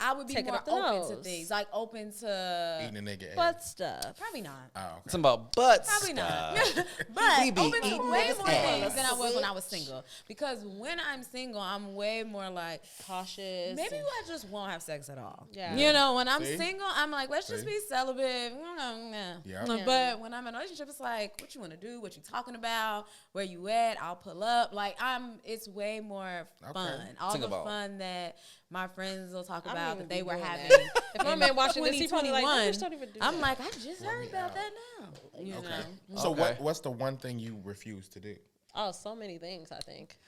I would be Take it more up the open to nose. things, like open to. Eating a nigga ass. Butt stuff. Probably not. Oh, okay. Something about butt Probably not. stuff. But We be open to eating way niggas' more ass. things than I was when I was single. Because when I'm single, I'm way more like, Cautious. maybe and- I just won't have sex at all. Yeah. You know, when I'm See? single, I'm like, let's just See? be celibate. Yeah. But when I'm in a relationship, it's like, what you want to do, what you talking about, where you at, I'll pull up. Like, it's way more fun. All Think the about- fun that my friends will talk I don't about even that they be were doing having. that. If my in man watching this, he probably like, 2021. "Bitch, don't even do I'm that." like, I just heard me about out. that now. You Okay. know? So Okay. what's the one thing you refuse to do? Oh, so many things, I think.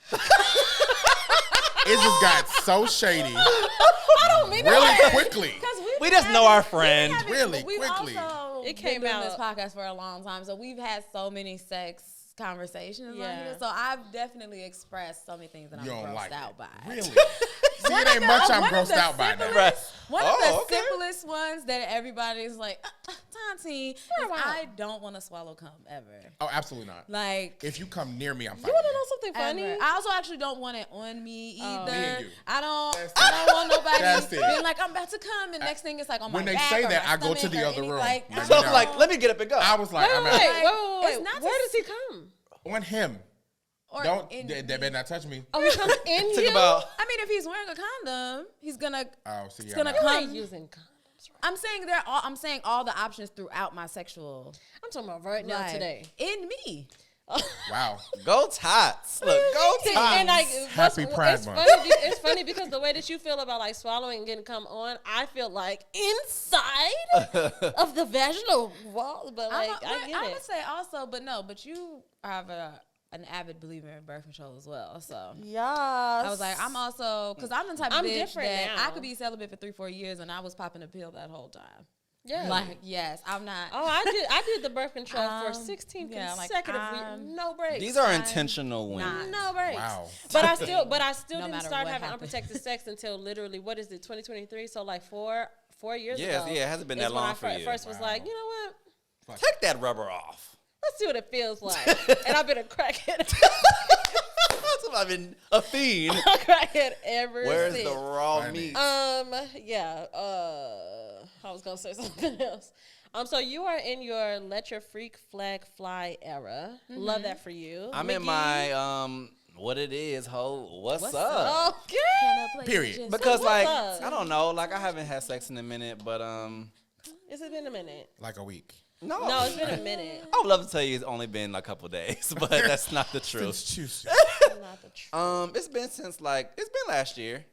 It just got so shady I don't mean really quickly. We just know our friend. Really We've quickly. also It came been doing this out- podcast for a long time, so we've had so many sex conversations Yeah. on here. So I've definitely expressed so many things that I'm You don't grossed like out it. by. Really? See, it ain't much I'm One of grossed the out by now. Right. One of the Oh, okay. simplest ones that everybody's like, Tati, is I don't want to swallow cum ever. Oh, absolutely not. Like, If you come near me, I'm fine. You want to know something funny? ever. I also actually don't want it on me either. Me and you. I don't. That's I it. don't want nobody That's it. being like, I'm about to come, and next thing it's like on my When they back say or that, my I go to stomach the or other any- room. Like, Let I me So know. I'm like, let me get up and go. I was like, Wait, I'm wait, out. wait. It's not Where to does he come? On him. or Don't. in They me. better not touch me. Oh, he comes in Think you? about I mean, if he's wearing a condom, he's gonna. Oh, see, yeah. gonna I'm You out. ain't come- using condoms, right? I'm saying all the options throughout my sexual I'm talking about right now life. today. In me. Wow. go tots. Look, go tots. And like, Happy Pride it's Month. funny. It's funny because the way that you feel about like swallowing and getting come on, I feel like inside of the vaginal wall. But like, I get I it. would say also, but you have an avid believer in birth control as well. So Yes. I was like, I'm also, because I'm the type of I'm bitch different that now. I could be celibate for 3-4 years and I was popping a pill that whole time. Yeah. Like, yes, I'm not. Oh, I did the birth control for 16 yeah, like, consecutive I'm- weeks, no breaks. These are intentional wins. no breaks. Wow. But I still No didn't matter start what having happened. unprotected sex until literally what is it, 2023? So like four years Yes, ago. yeah, it hasn't been is that when long I for you. First was Wow. like, you know what? Take that rubber off. Let's see what it feels like. And I've been a crackhead. That's what I've been a fiend. a crackhead ever Where's since. the raw Funny. meat? Yeah. I was gonna say something else. So you are in your let your freak flag fly era. Love that for you. I'm in Mickey? my what it is, ho. What's, What's up? Okay. Kinda play Period. just- Because What's like up? I don't know, like I haven't had sex in a minute, but It's been a minute. Like a week. no. No, it's been a minute. I would love to tell you it's only been a couple days, but that's not the truth. Since Tuesday. Not the truth. It's been since it's been last year.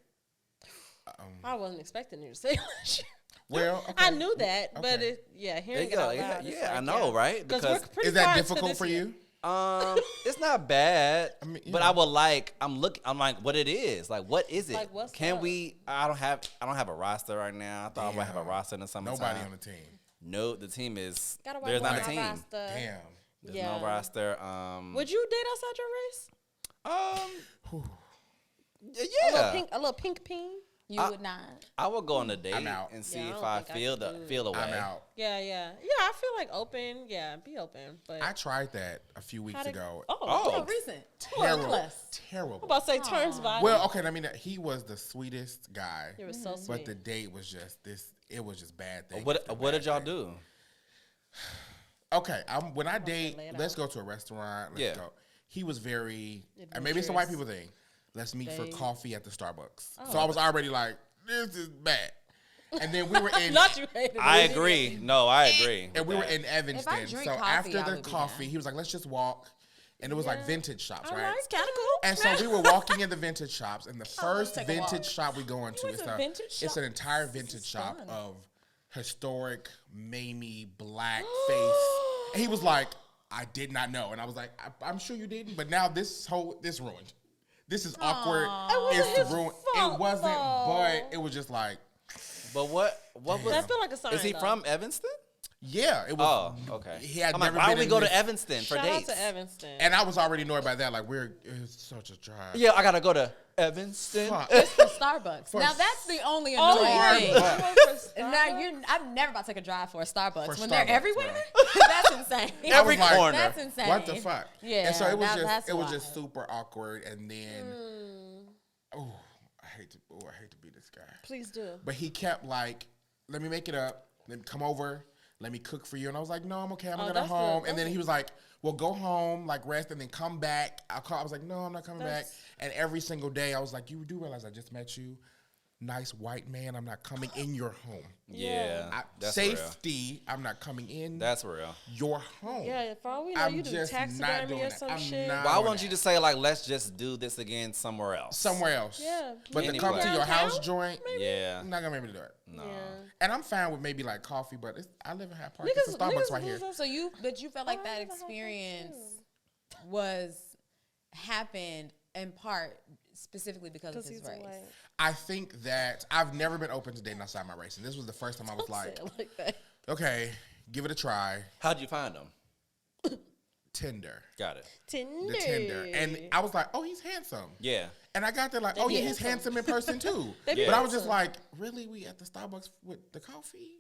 I wasn't expecting you to say that. Well, okay. I knew that, but Okay. hearing There you it go. out Yeah, loud, it's yeah, I like, know, right? Because Because we're pretty Is that far into difficult this for year. you? it's not bad, I mean, you but know. I would like. I'm like, what it is? Like, what is it? Like, what's Can up? we? I don't have a roster right now. I thought I would have a Damn. roster in the summertime. Nobody on the team. No, the team is. Gotta There's work not a on team. my roster. Damn. There's Yeah. no roster. Would you date outside your race? Yeah. A little pink peen? You would not. I would go on a date out. and see Yeah, I if don't I think I feel could the do it. feel away. I'm out. Yeah. I feel like open. Yeah, be open. But I tried that a few weeks how'd it- ago. Oh, Oh. Recent. Terrible. Less. Terrible. I'm about to say turns violent. Well, okay, I mean, he was the sweetest guy, it was so sweet. but the date was just this. It was just bad thing. What did y'all do? Okay, when I date, lay it let's out. go to a restaurant. Let's Yeah. go. He was very, and maybe it's a white people thing. Let's meet for They- coffee at the Starbucks. Oh. So I was already like, this is bad. And then we were in, Not you hated it. I agree. No, I agree. and we were in If I Evanston. drink So coffee, after I the would be coffee, down. he was like, let's just walk. And it was like vintage shops, right? It's kind of cool. And so we were walking in the vintage shops, and the first take a walk. vintage shop we go into What's is a vintage it's shop? an entire vintage shop of historic, Mamie, black face. And he was like, I did not know. And I was like, I'm sure you didn't, but now this ruined. This is awkward. wasn't It's his ruined. fault, It wasn't, though. but it was just like, But what was? That feel like a sign. Is he though. from Evanston? yeah, it was. Oh, okay. He had I'm never like, why been don't we in go this- to Evanston for Shout dates? out to Evanston. And I was already annoyed by that. Like, it's such a drive. Yeah, I gotta go to Evanston. Fuck. For Starbucks. Now that's the only annoying thing. Starbucks. I'm never about to take a drive for a Starbucks For when Starbucks, they're everywhere. bro. That's insane. I Every was like, corner. That's insane. What the fuck? Yeah, And so it was that's just wild. super awkward. And then, Hmm. I hate to be this guy. Please do. But he kept like, let me make it up. Let me come over. Let me cook for you. And I was like, no, I'm okay. I'm gonna go that's home. good. And then he was like, well, go home, like rest, and then come back. I'll call. I was like, no, I'm not coming back. And every single day, I was like, you do realize I just met you. Nice white man. I'm not coming in your home. Yeah, that's Safety. I'm not coming in real. That's real. your home. Yeah, for all we know, I'm you do just not taxidermy doing or that. some I'm shit. not- Why doing won't you that. just say like, let's just do this again somewhere else? Somewhere else. Yeah. But to Maybe come to your downtown, house joint, Yeah. I'm not gonna be able to do it. No. Yeah. And I'm fine with maybe like coffee, but I live in Hyde Park. Niggas, It's a Starbucks right here. So you felt like that I experience was happened in part specifically because of Because his he's a race. white. I think that I've never been open to dating outside my race, and this was the first time I was like, Say it like that. okay, give it a try. How'd you find him? Tinder, Got it. Tinder. the Tinder, and I was like, oh, he's handsome. Yeah. And I got there like, oh yeah, he's handsome. handsome in person too. They be But I was just handsome. like, really, we at the Starbucks with the coffee?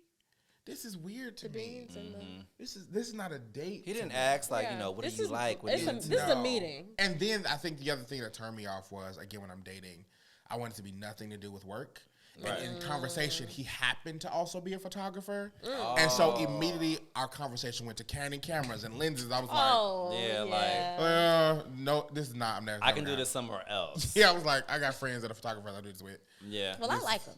This is weird to me. Beans and This is not a date. He to didn't me. ask like, Yeah. what This do you is- like? What it's do a- you this is a meeting. And then I think the other thing that turned me off was, again, when I'm dating, I wanted to be nothing to do with work. Right. And in conversation, he happened to also be a photographer. Mm. And so immediately our conversation went to Canon cameras and lenses. I was like, Oh, Yeah, yeah. like- no, this is not. I'm never. I can coming do out. this somewhere else. Yeah, I was like, I got friends that are photographers I do this with. Yeah. Well, I like him.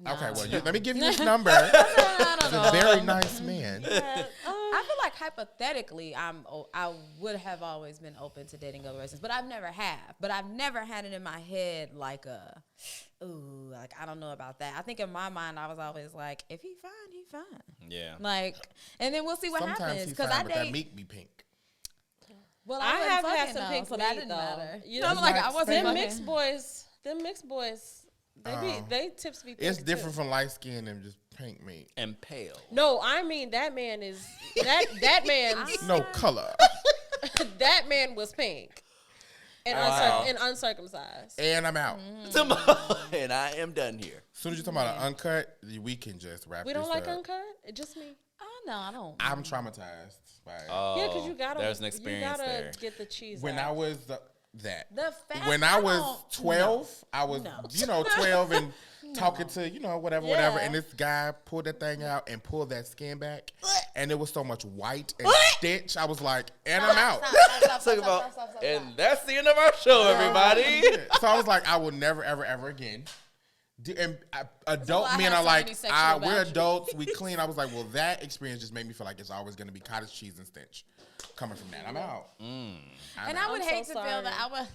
Okay, well, let me give you his number. He's a very nice man. I feel like hypothetically, I would have always been open to dating other races, but I've never have. But I've never had it in my head like I don't know about that. I think in my mind, I was always like, if he fine, he fine. Yeah. Like, and then we'll see what Sometimes happens. he's Because fine, I but that date. meat be pink. Well, I wasn't have had fucking, some though, pink so that meat, didn't though. matter. You I'm know, like, I wasn't Them fucking. mixed boys, they tips be. It's pink, different too. from light skin than just pink meat. And pale. No, I mean that man is that man's No color. that man was pink and, Wow. and uncircumcised. And I'm out. And I am done here. As soon as you talk about an uncut, we can just wrap We this don't like up. uncut. It's just me. Oh, no, I don't. I'm traumatized by it. Oh, Yeah, because you gotta. There's an experience You gotta there. get the cheese. When out. I was that. The fact When I was don't- 12, I was, No. 12 and talking to, whatever, Yeah. and this guy pulled that thing out and pulled that skin back, and there was so much white and stench. I was like, and I'm out. Talk about, and that's the end of our show, everybody. So I was like, I will never, ever, ever again. And adult why I men have are so like, many sexual we're boundaries." adults, we clean. I was like, well, that experience just made me feel like it's always going to be cottage cheese and stench coming from that. I'm out. And I would I'm hate so to feel that sorry.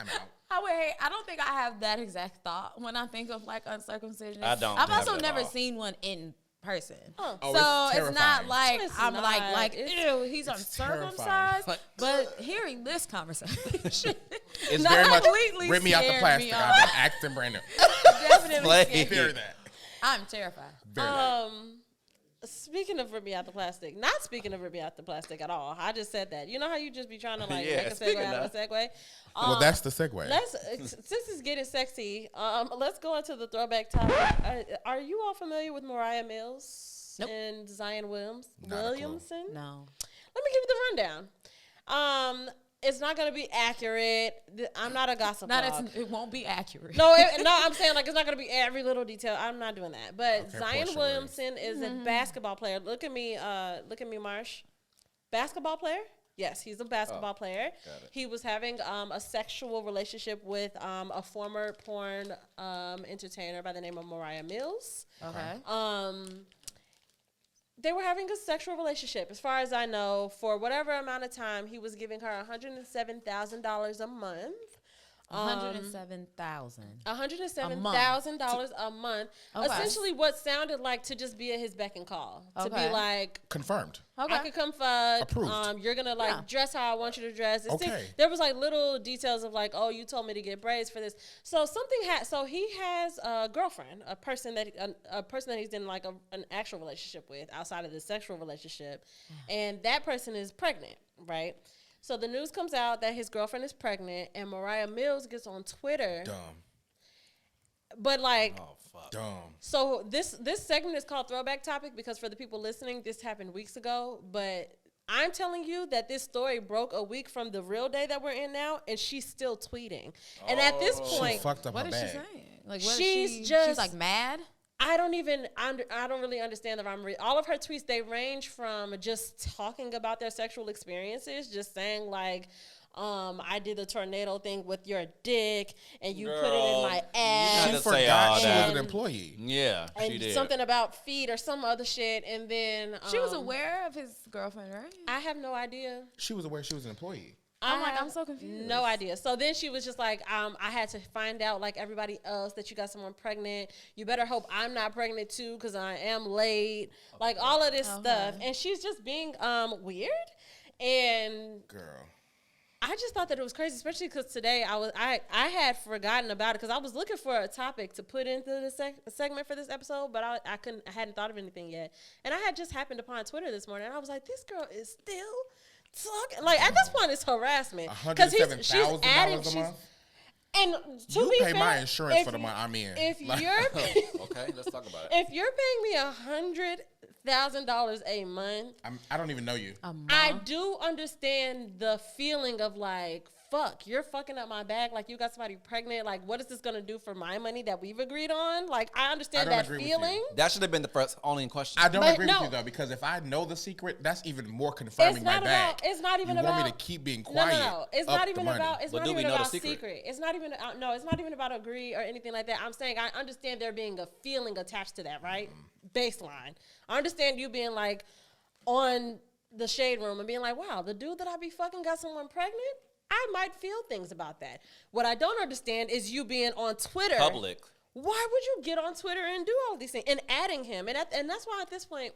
I'm out. I would hate. I don't think I have that exact thought when I think of like uncircumcision. I don't I've have also it at never all. seen one in person. Oh. Oh, So it's it's not terrifying. like It's I'm not. like It's- ew, he's it's uncircumcised. terrifying. But hearing this conversation, It's not very much completely rip me out the scared plastic. me I've off. been acting brand new. definitely Slay. scared me. Very that. I'm terrified. Very that. Speaking of ripping out the plastic, not speaking of ripping out the plastic at all. I just said that. You know how you just be trying to like Yeah, make a segue speaking out of of. a segue? Well, that's the segue. Let's since it's getting sexy. Let's go into the throwback topic. Are you all familiar with Mariah Mills Nope. and Zion Not a clue. Williamson? No. Let me give you the rundown. It's not gonna be accurate. I'm not a gossip blog. It won't be accurate. No, I'm saying like it's not gonna be every little detail. I'm not doing that. But Okay, Zion Portia Williamson is a basketball player. Look at me, Marsh. Basketball player? Yes, he's a basketball player. got it. He was having a sexual relationship with a former porn entertainer by the name of Mariah Mills. Okay. They were having a sexual relationship, as far as I know. For whatever amount of time, he was giving her $107,000 a month. $107,000. $107,000 a month. Okay. Essentially, what sounded like to just be at his beck and call. To be Okay. like, Confirmed. Okay. I could come fuck. Approved. You're gonna like Yeah. dress how I want you to dress. Okay. There was like little details of like, oh, you told me to get braids for this. So so he has a girlfriend, a person that he's in like an actual relationship with outside of the sexual relationship, and that person is pregnant, right? So the news comes out that his girlfriend is pregnant, and Mariah Mills gets on Twitter, Dumb. but like. Oh fuck. Dumb. So this segment is called Throwback Topic because for the people listening, this happened weeks ago. But I'm telling you that this story broke a week from the real day that we're in now, and she's still tweeting. And at this She point, fucked up What her is she bag. saying? Like, what She's is she? just- She's like mad. I don't really understand the rhyme. All of her tweets, they range from just talking about their sexual experiences, just saying like, I did the tornado thing with your dick, and you put it in Girl, my you ass. gotta She say forgot all she that. was an employee. Yeah, she And did. something about feet or some other shit, and then She was aware of his girlfriend, right? I have no idea. She was aware she was an employee. I'm like, have I'm so confused. No idea. So then she was just like, I had to find out like everybody else that you got someone pregnant. You better hope I'm not pregnant too, because I am late. Like all of this stuff, and she's just being weird. And Girl. I just thought that it was crazy, especially because today I had forgotten about it because I was looking for a topic to put into the segment for this episode, but I hadn't thought of anything yet. And I had just happened upon Twitter this morning, and I was like, this girl is still talking. Like at this point, it's harassment because $107,000 a month. And to You be pay fair, my insurance if for the you- month I'm in. If Like- you're Okay, let's talk about it. if you're paying me $100,000 a month, I don't even know you. I do understand the feeling of like, fuck, you're fucking up my bag. Like you got somebody pregnant. Like what is this gonna do for my money that we've agreed on? Like I understand I don't that agree with feeling. you. That should have been the first only question. I don't But agree no. with you though, because if I know the secret, that's even more confirming It's my not bag. about. It's not even you about. want me to keep being No, quiet. no. It's up not the even money. about. It's But not do we even know the about secret? It's not even. No, it's not even about agree or anything like that. I'm saying I understand there being a feeling attached to that, right? Baseline. I understand you being like on the shade room and being like, wow, the dude that I be fucking got someone pregnant. I might feel things about that. What I don't understand is you being on Twitter. Public. Why would you get on Twitter and do all these things and adding him? And that's why at this point,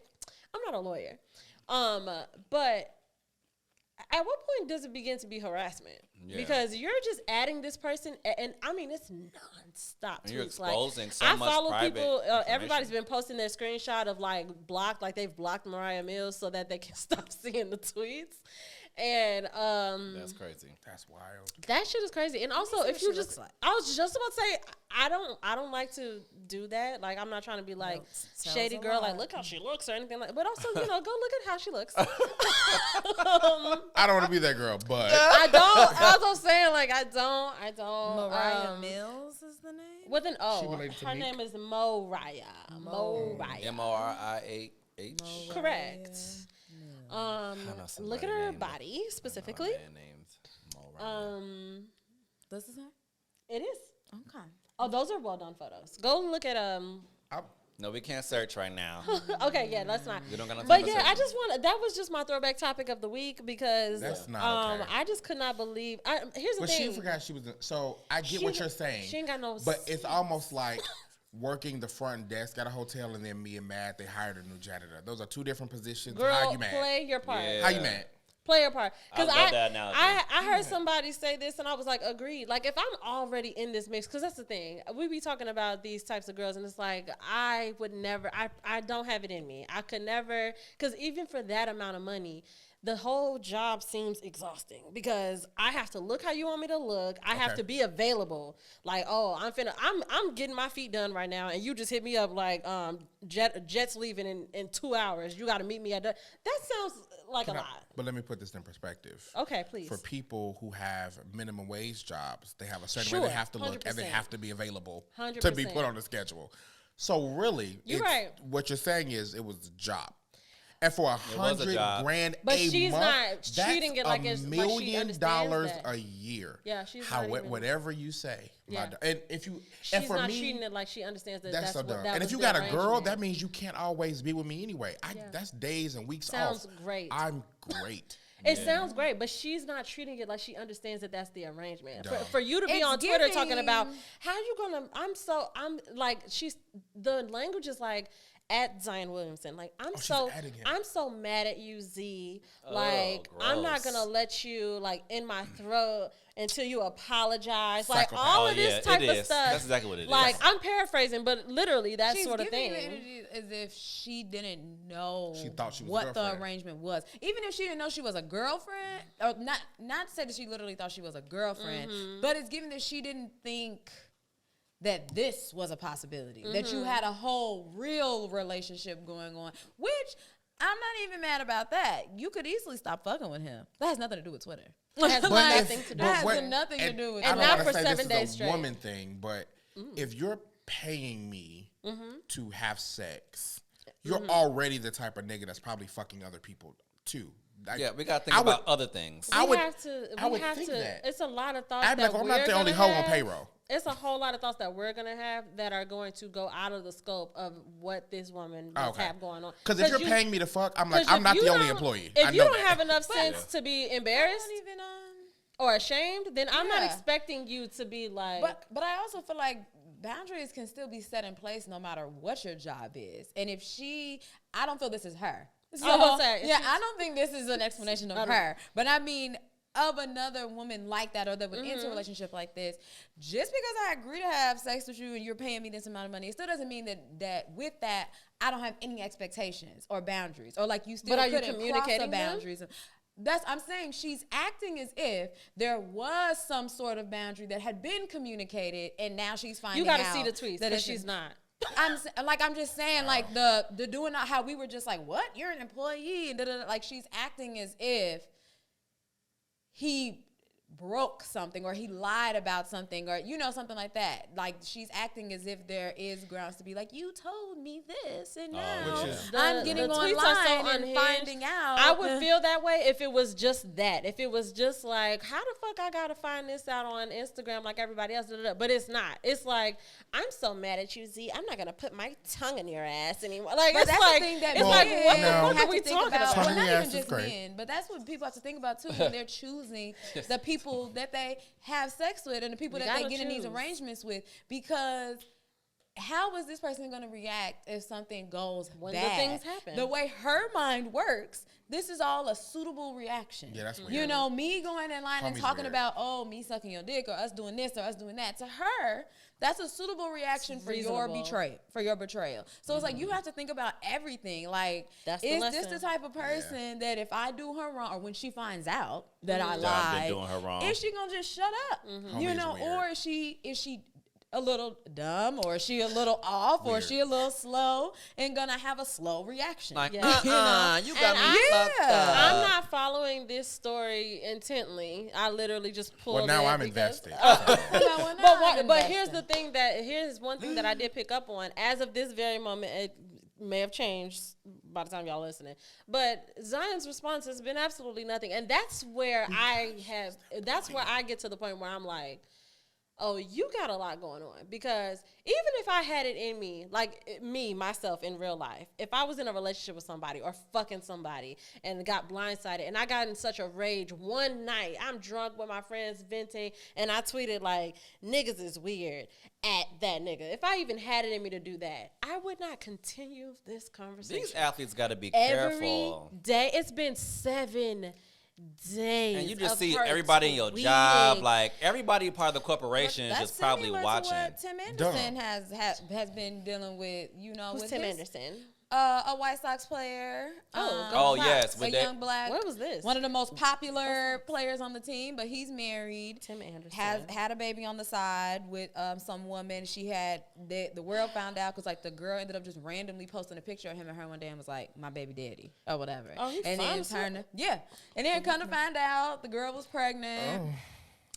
I'm not a lawyer. But at what point does it begin to be harassment? Yeah. Because you're just adding this person, and I mean it's nonstop. And you're tweets. exposing so I much follow private people. information. Everybody's been posting their screenshot of like blocked, like they've blocked Mariah Mills so that they can stop seeing the tweets. And That's crazy. That's wild. that shit is crazy. And also, see if what you she just, looks like. I was just about to say, I don't like to do that. Like, I'm not trying to be like tells shady a girl, like lot. look how she looks or anything like. But also, go look at how she looks. I don't want to be that girl, but I don't. I was saying like I don't. Mariah Mills is the name. With an O. She related to Her Meek? name is Moriah. Moriah. MORIAH. Correct. know Look somebody at her named- body specifically. Man named Mo Ryan. This is her. It is. Okay. Oh, those are well done photos. Go and look at No, we can't search right now. Okay, yeah, that's not. We don't got no time But to yeah, search. I just want that was just my throwback topic of the week because That's not okay. I just could not believe. Here's the but thing. she forgot she was. So I get She what ain't- you're saying. she ain't got no But it's almost like working the front desk at a hotel and then me and Matt, they hired a new janitor. Those are two different positions. Girl, How you mad? play your part. Yeah. How you mad? Play your part. Because I love that analogy. I heard somebody say this, and I was like, agreed. Like, if I'm already in this mix, because that's the thing. We be talking about these types of girls, and it's like, I would never, I don't have it in me. I could never, because even for that amount of money, the whole job seems exhausting because I have to look how you want me to look. I have to be available. Like, oh, I'm getting my feet done right now, and you just hit me up like, jet's leaving in 2 hours. You got to meet me at that sounds like a lot. But let me put this in perspective. Okay, please. For people who have minimum wage jobs, they have a certain Sure, way they have to look, and they 100%. have to be available 100%. to be put on the schedule. So really, You're right. What you're saying is it was a job. And for $100,000 But a she's month, not treating it like $1 it's like she million understands that. a year. Yeah, she's not even- whatever you say. Yeah. And if you, She's and for not me, treating it like she understands that that's that's so what dumb. that And was if you the got a girl, arrangement. that means you can't always be with me anyway. Yeah. That's days and weeks Sounds off. great. I'm great. It sounds great, but she's not treating it like she understands that that's the arrangement. Dumb. For you to be It's on Twitter talking giving- about how you gonna, I'm like, the language is like, at Zion Williamson, like she's adding him. I'm so mad at you, Z. Like I'm not gross. gonna let you like in my throat until you apologize. Like Psychopath. all Oh, of this yeah, type it of is. stuff. That's exactly what it is. Like I'm paraphrasing, but literally that She's sort of giving thing. you energy as if she didn't know She thought she was a what the girlfriend. arrangement was. Even if she didn't know she was a girlfriend, or not to say that she literally thought she was a girlfriend, Mm-hmm. but it's given that she didn't think that this was a possibility, that Mm-hmm. you had a whole real relationship going on, which I'm not even mad about that. You could easily stop fucking with him. That has nothing to do with Twitter. It has But nothing if- to do That with has nothing to do with I And don't not wanna for say 7 this days is a straight. woman thing, but if you're paying me to have sex, you're already the type of nigga that's probably fucking other people too. Like, Yeah, we gotta think I would- about other things. I We would- have to. I We would have think to. that. It's a lot of thoughts. I'd be like, that I'm not we're the only gonna hoe on have. payroll. It's a whole lot of thoughts that we're gonna have that are going to go out of the scope of what this woman must have going on. Because if you're you- paying me to fuck, I'm like, 'cause I'm if not you the only don't- employee. If I you know don't that. have enough sense to be embarrassed Not even or ashamed, then I'm not Yeah. expecting you to be like. But I also feel like boundaries can still be set in place no matter what your job is. And if I don't feel this is her. So, I was gonna say, yeah, she's- I don't think this is an explanation of her. But I mean, of another woman like that or that would enter a relationship like this, just because I agree to have sex with you and you're paying me this amount of money, it still doesn't mean that with that, I don't have any expectations or boundaries. Or like you still But are you couldn't cross the communicating them? boundaries. I'm saying she's acting as if there was some sort of boundary that had been communicated, and now she's finding you got to out see the tweets that that it's she's not. I'm just saying, like the doing how we were just like, what? You're an employee, and da-da-da. Like she's acting as if he broke something or he lied about something or something like that. Like she's acting as if there is grounds to be like, you told me this and now Which is- I'm getting the tweets are so online and unhinged. finding out. I would feel that way if it was just that. If it was just like, how the fuck I gotta find this out on Instagram like everybody else? But it's not. It's like, I'm so mad at you, Z. I'm not gonna put my tongue in your ass anymore. Like But it's that's like, the thing that it's men like, what the no. fuck have are we to think talking about? about? Tongue Well, in not your even ass is just great. men, but that's what people have to think about too when they're choosing the people that they have sex with and the people You that they gotta get in these choose. arrangements with. Because how is this person going to react if something goes When the bad? things happen. The way her mind works, this is all a suitable reaction. Yeah, that's weird. You know, me going in line and Homie's talking weird. about, me sucking your dick or us doing this or us doing that. To her, that's a suitable reaction for your reasonable. betrayal. So it's like you have to think about everything. Like, That's the is this lesson. the type of person that if I do her wrong or when she finds out that I That I've been lied, doing her wrong. is she gonna just shut up? You Homie's know, weird. or is she a little dumb, or is she a little off, or is Weird. she a little slow and gonna have a slow reaction? Like, Yeah. you got And me fucked up. I'm not following this story intently. I literally just pulled Well, now it I'm because- invested. But here's one thing that I did pick up on. As of this very moment, it may have changed by the time y'all listening. But Zion's response has been absolutely nothing, and that's where I get to the point where I'm like, oh, you got a lot going on. Because even if I had it in me, like myself in real life, if I was in a relationship with somebody or fucking somebody and got blindsided and I got in such a rage one night, I'm drunk with my friends venting and I tweeted like, niggas is weird at that nigga. If I even had it in me to do that, I would not continue this conversation. These athletes got to be Every careful. day, it's been 7 days. And you just of see her everybody in your tweeting. job, like everybody part of the corporation is That's just probably similar to watching. what Tim Anderson has been dealing with. You know, Who's with Tim his, Anderson? a White Sox player. Oh, yes, a with that- young black. What was this? One of the most popular players on the team, but he's married. Tim Anderson. Has had a baby on the side with some woman. She had the world found out because like the girl ended up just randomly posting a picture of him and her one day and was like, "My baby daddy" or whatever. Oh, he and fine then as fuck. and then kind of find out the girl was pregnant.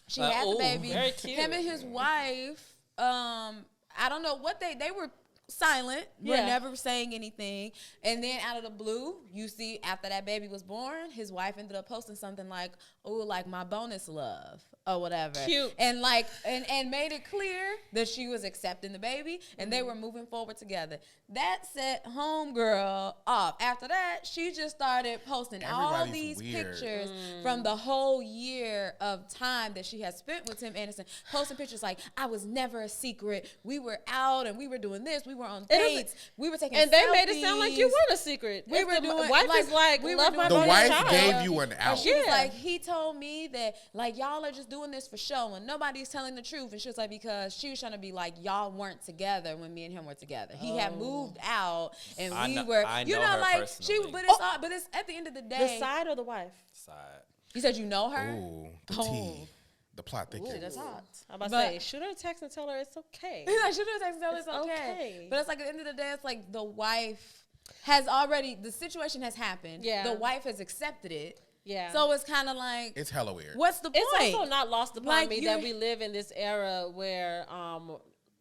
She had the ooh. baby. Very cute. Him and his wife. I don't know what they were silent. Were Yeah. never saying anything. And then out of the blue, you see after that baby was born, his wife ended up posting something like, "Oh, like my bonus love." Or whatever. Cute. And like and made it clear that she was accepting the baby and they were moving forward together. That set homegirl off. After that, she just started posting all Everybody's these weird. pictures from the whole year of time that she has spent with Tim Anderson. Posting pictures like, "I was never a secret. We were out and we were doing this. We were on doesn't- dates. We were taking And they selfies. made it sound like you weren't a secret. We If were the doing- wife like, is like, we were love my doing- The bonus wife child. gave you an And out. she was Yeah. like, he told me that, like, y'all are just doing this for show and nobody's telling the truth. And she was like, because she was trying to be like, y'all weren't together when me and him were together. He had moved out and I we know- were, I you know know, her like, personally. but it's at the end of the The day. side or the wife? Side. You said you know her? Ooh, the Oh. tea. The plot thickens. That's hot. I'm about to But- say, shoot her a text and tell her it's okay. I should have texted her, it's It's okay. okay. But it's like at the end of the day, it's like the wife has already, the situation has happened. Yeah. The wife has accepted it. Yeah. So it's kind of like, It's hella weird. what's the point? It's also not lost upon Like, me you- that we live in this era where,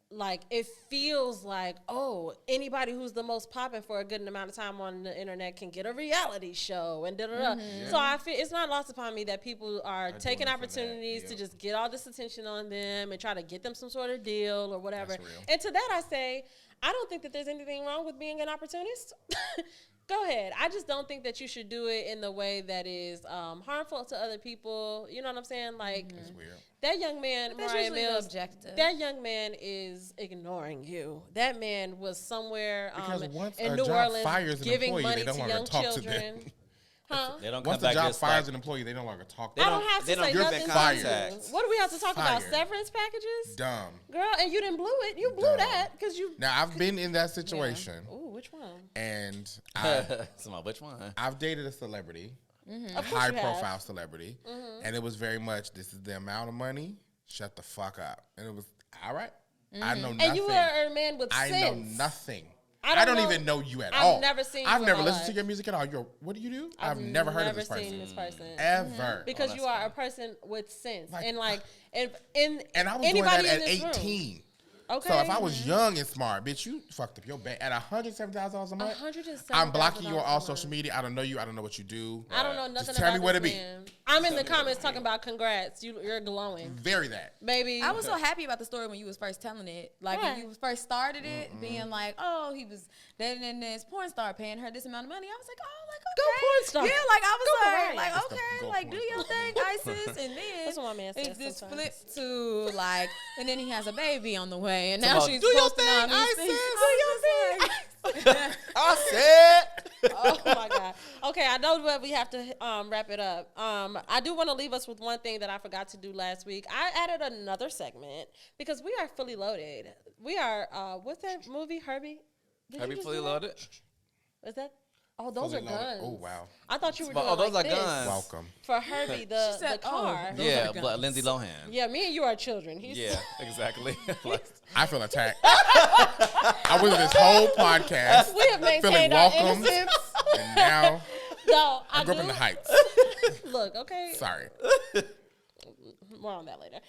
like, it feels like, oh, anybody who's the most popping for a good amount of time on the internet can get a reality show and da da da. Mm-hmm. So I feel it's not lost upon me that people are taking doing it for that, opportunities to yep. just get all this attention on them and try to get them some sort of deal or whatever. That's real. And to that I say, I don't think that there's anything wrong with being an opportunist. Go ahead. I just don't think that you should do it in the way that is harmful to other people. You know what I'm saying? Like, It's weird. that young man, That's Mariah usually the Mills, objective. that young man is ignoring you. That man was somewhere Because once in a New job Orleans fires an giving employee, money they no to longer young talk to them. children. Huh? They don't Once come the back job just fires like, an employee, they no longer talk They to I them. don't have to they don't say give nothing fired. to you. What do we have to talk about? Fired. Severance packages? Dumb. Girl, and you didn't blew it. You blew Dumb. that because you. Now, I've been in that situation, Ooh, which one? and so which one? I've dated a celebrity, a Of course you have. high-profile celebrity, and it was very much, this is the amount of money, shut the fuck up. And it was, all right. I know nothing. And you were a man with I sense. know nothing. I I don't don't know- even know you at I've all. never seen you I've in never my listened life. to your music at all. What do you do? I've never heard of this person. seen this person. Ever. Because that's you are fine. a person with sense. Like- and like, and in And I was doing anybody that at in this 18. Room, okay. So if I was young and smart, bitch, you fucked up your bank at $107,000 a month. $107,000 I'm blocking you on all a social month. media. I don't know you. I don't know what you do. I don't know nothing Just tell about me where this to be. man. I'm in the comments talking about congrats. You're glowing, Very that. baby. I was so happy about the story when you was first telling it. Like Right. when you first started it, being like, oh, he was dating this porn star paying her this amount of money. I was like, oh, like, okay. Go porn star. Yeah, like I Go was Mariah. like, That's the okay, go like do porn your star. thing, ISIS. And then That's what my man says it just sometimes. flipped to like, and then he has a baby on the way. And So now about, she's "Do your posting all thing, these things. ISIS. Do your thing. I said. Oh my god. Okay, I know that we have to wrap it up. I do want to leave us with one thing that I forgot to do last week. I added another segment because we are fully loaded. We are what's that movie, Herbie? Did you Herbie just fully do that? loaded. Is that? Oh, those Fully are loaded. guns. Oh, wow. I thought you were But- doing oh, those like are this guns. Welcome. for Herbie the She said, the oh, car. those Yeah, are but guns. Lindsay Lohan. Yeah, me and you are children. He's Yeah, exactly. I feel attacked. I went through this whole podcast We have feeling maintained our welcomed, innocence. and now No, I I grew do. up in the Heights. Look, okay. Sorry. More on that later.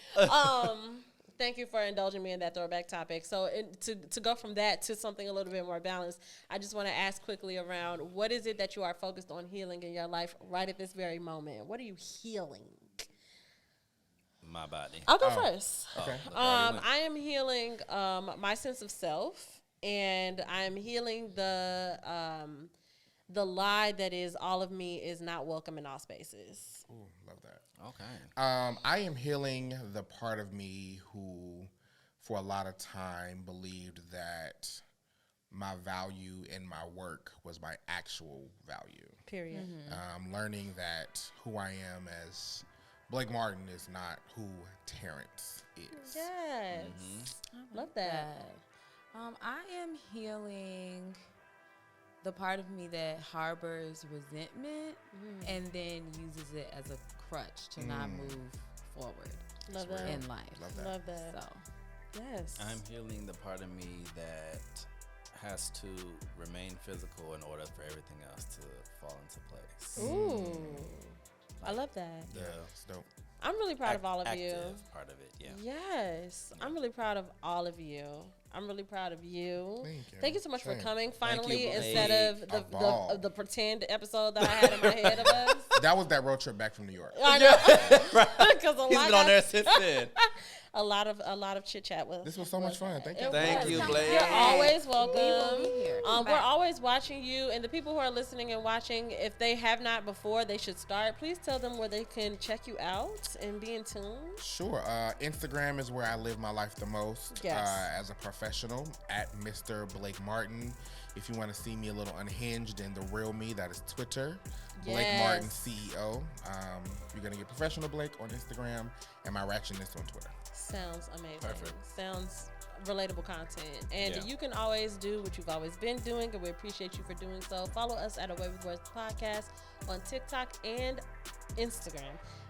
Thank you for indulging me in that throwback topic. So to go from that to something a little bit more balanced, I just want to ask quickly around what is it that you are focused on healing in your life right at this very moment? What are you healing? My body. I'll go first. Okay. I am healing my sense of self, and I'm healing the lie that is all of me is not welcome in all spaces. Ooh, love that. Okay. I am healing the part of me who, for a lot of time, believed that my value in my work was my actual value. Period. Learning that who I am as Blake Martin is not who Terrence is. Yes. Love that. I am healing the part of me that harbors resentment and then uses it as a crutch to not move forward Love that. in life. Love that. Love that. So Yes. I'm healing the part of me that has to remain physical in order for everything else to fall into place. Ooh. I love that. Yeah, it's dope. I'm really proud of all of you. Active part of it, yeah. Yes. I'm really proud of all of you. I'm really proud of you. Thank you. So much for Same. coming. Thank you, Finally, Blake. instead of A ball. the pretend episode that I had in my head of us. That was that road trip back from New York. I know. Because He's been on there since then. a lot of chit chat with. This was so much fun. Thank you. It Thank was. you, Come Blake. You're back. always We will welcome. be here. Come We're back. always watching you, and the people who are listening and watching, if they have not before, they should start. Please tell them where they can check you out and be in tune. Sure. Instagram is where I live my life the most Yes. as a professional at Mr. Blake Martin. If you want to see me a little unhinged and the real me, that is Twitter. Blake Yes. Martin CEO. You're going to get Professional Blake on Instagram and my Ratchetness on Twitter. Sounds amazing. Perfect. Sounds relatable content. And Yeah. you can always do what you've always been doing, and we appreciate you for doing so. Follow us at A Way With Words Podcast on TikTok and Instagram.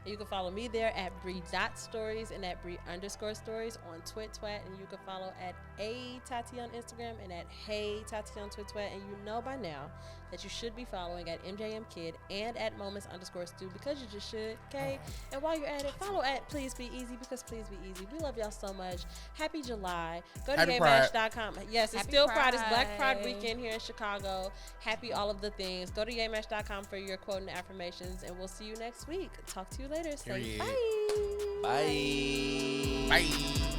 And you can follow me there at Bree.stories and at Bree_stories on Twit. And you can follow at A_Tati on Instagram and at Hey Tati on Twit. And you know by now that you should be following at MJM Kid and at Moments_Stu because you just should, okay? And while you're at it, follow at Please Be Easy because Please Be Easy. We love y'all so much. Happy July. Go to Happy Pride. GayMash.com. Yes, it's Happy still Pride. It's Black Pride Pride. weekend here in Chicago. Happy all of the things. Go to GayMash.com for your quote and affirmations, and we'll see you next week. Talk to you later. Say Period. bye. Bye. Bye.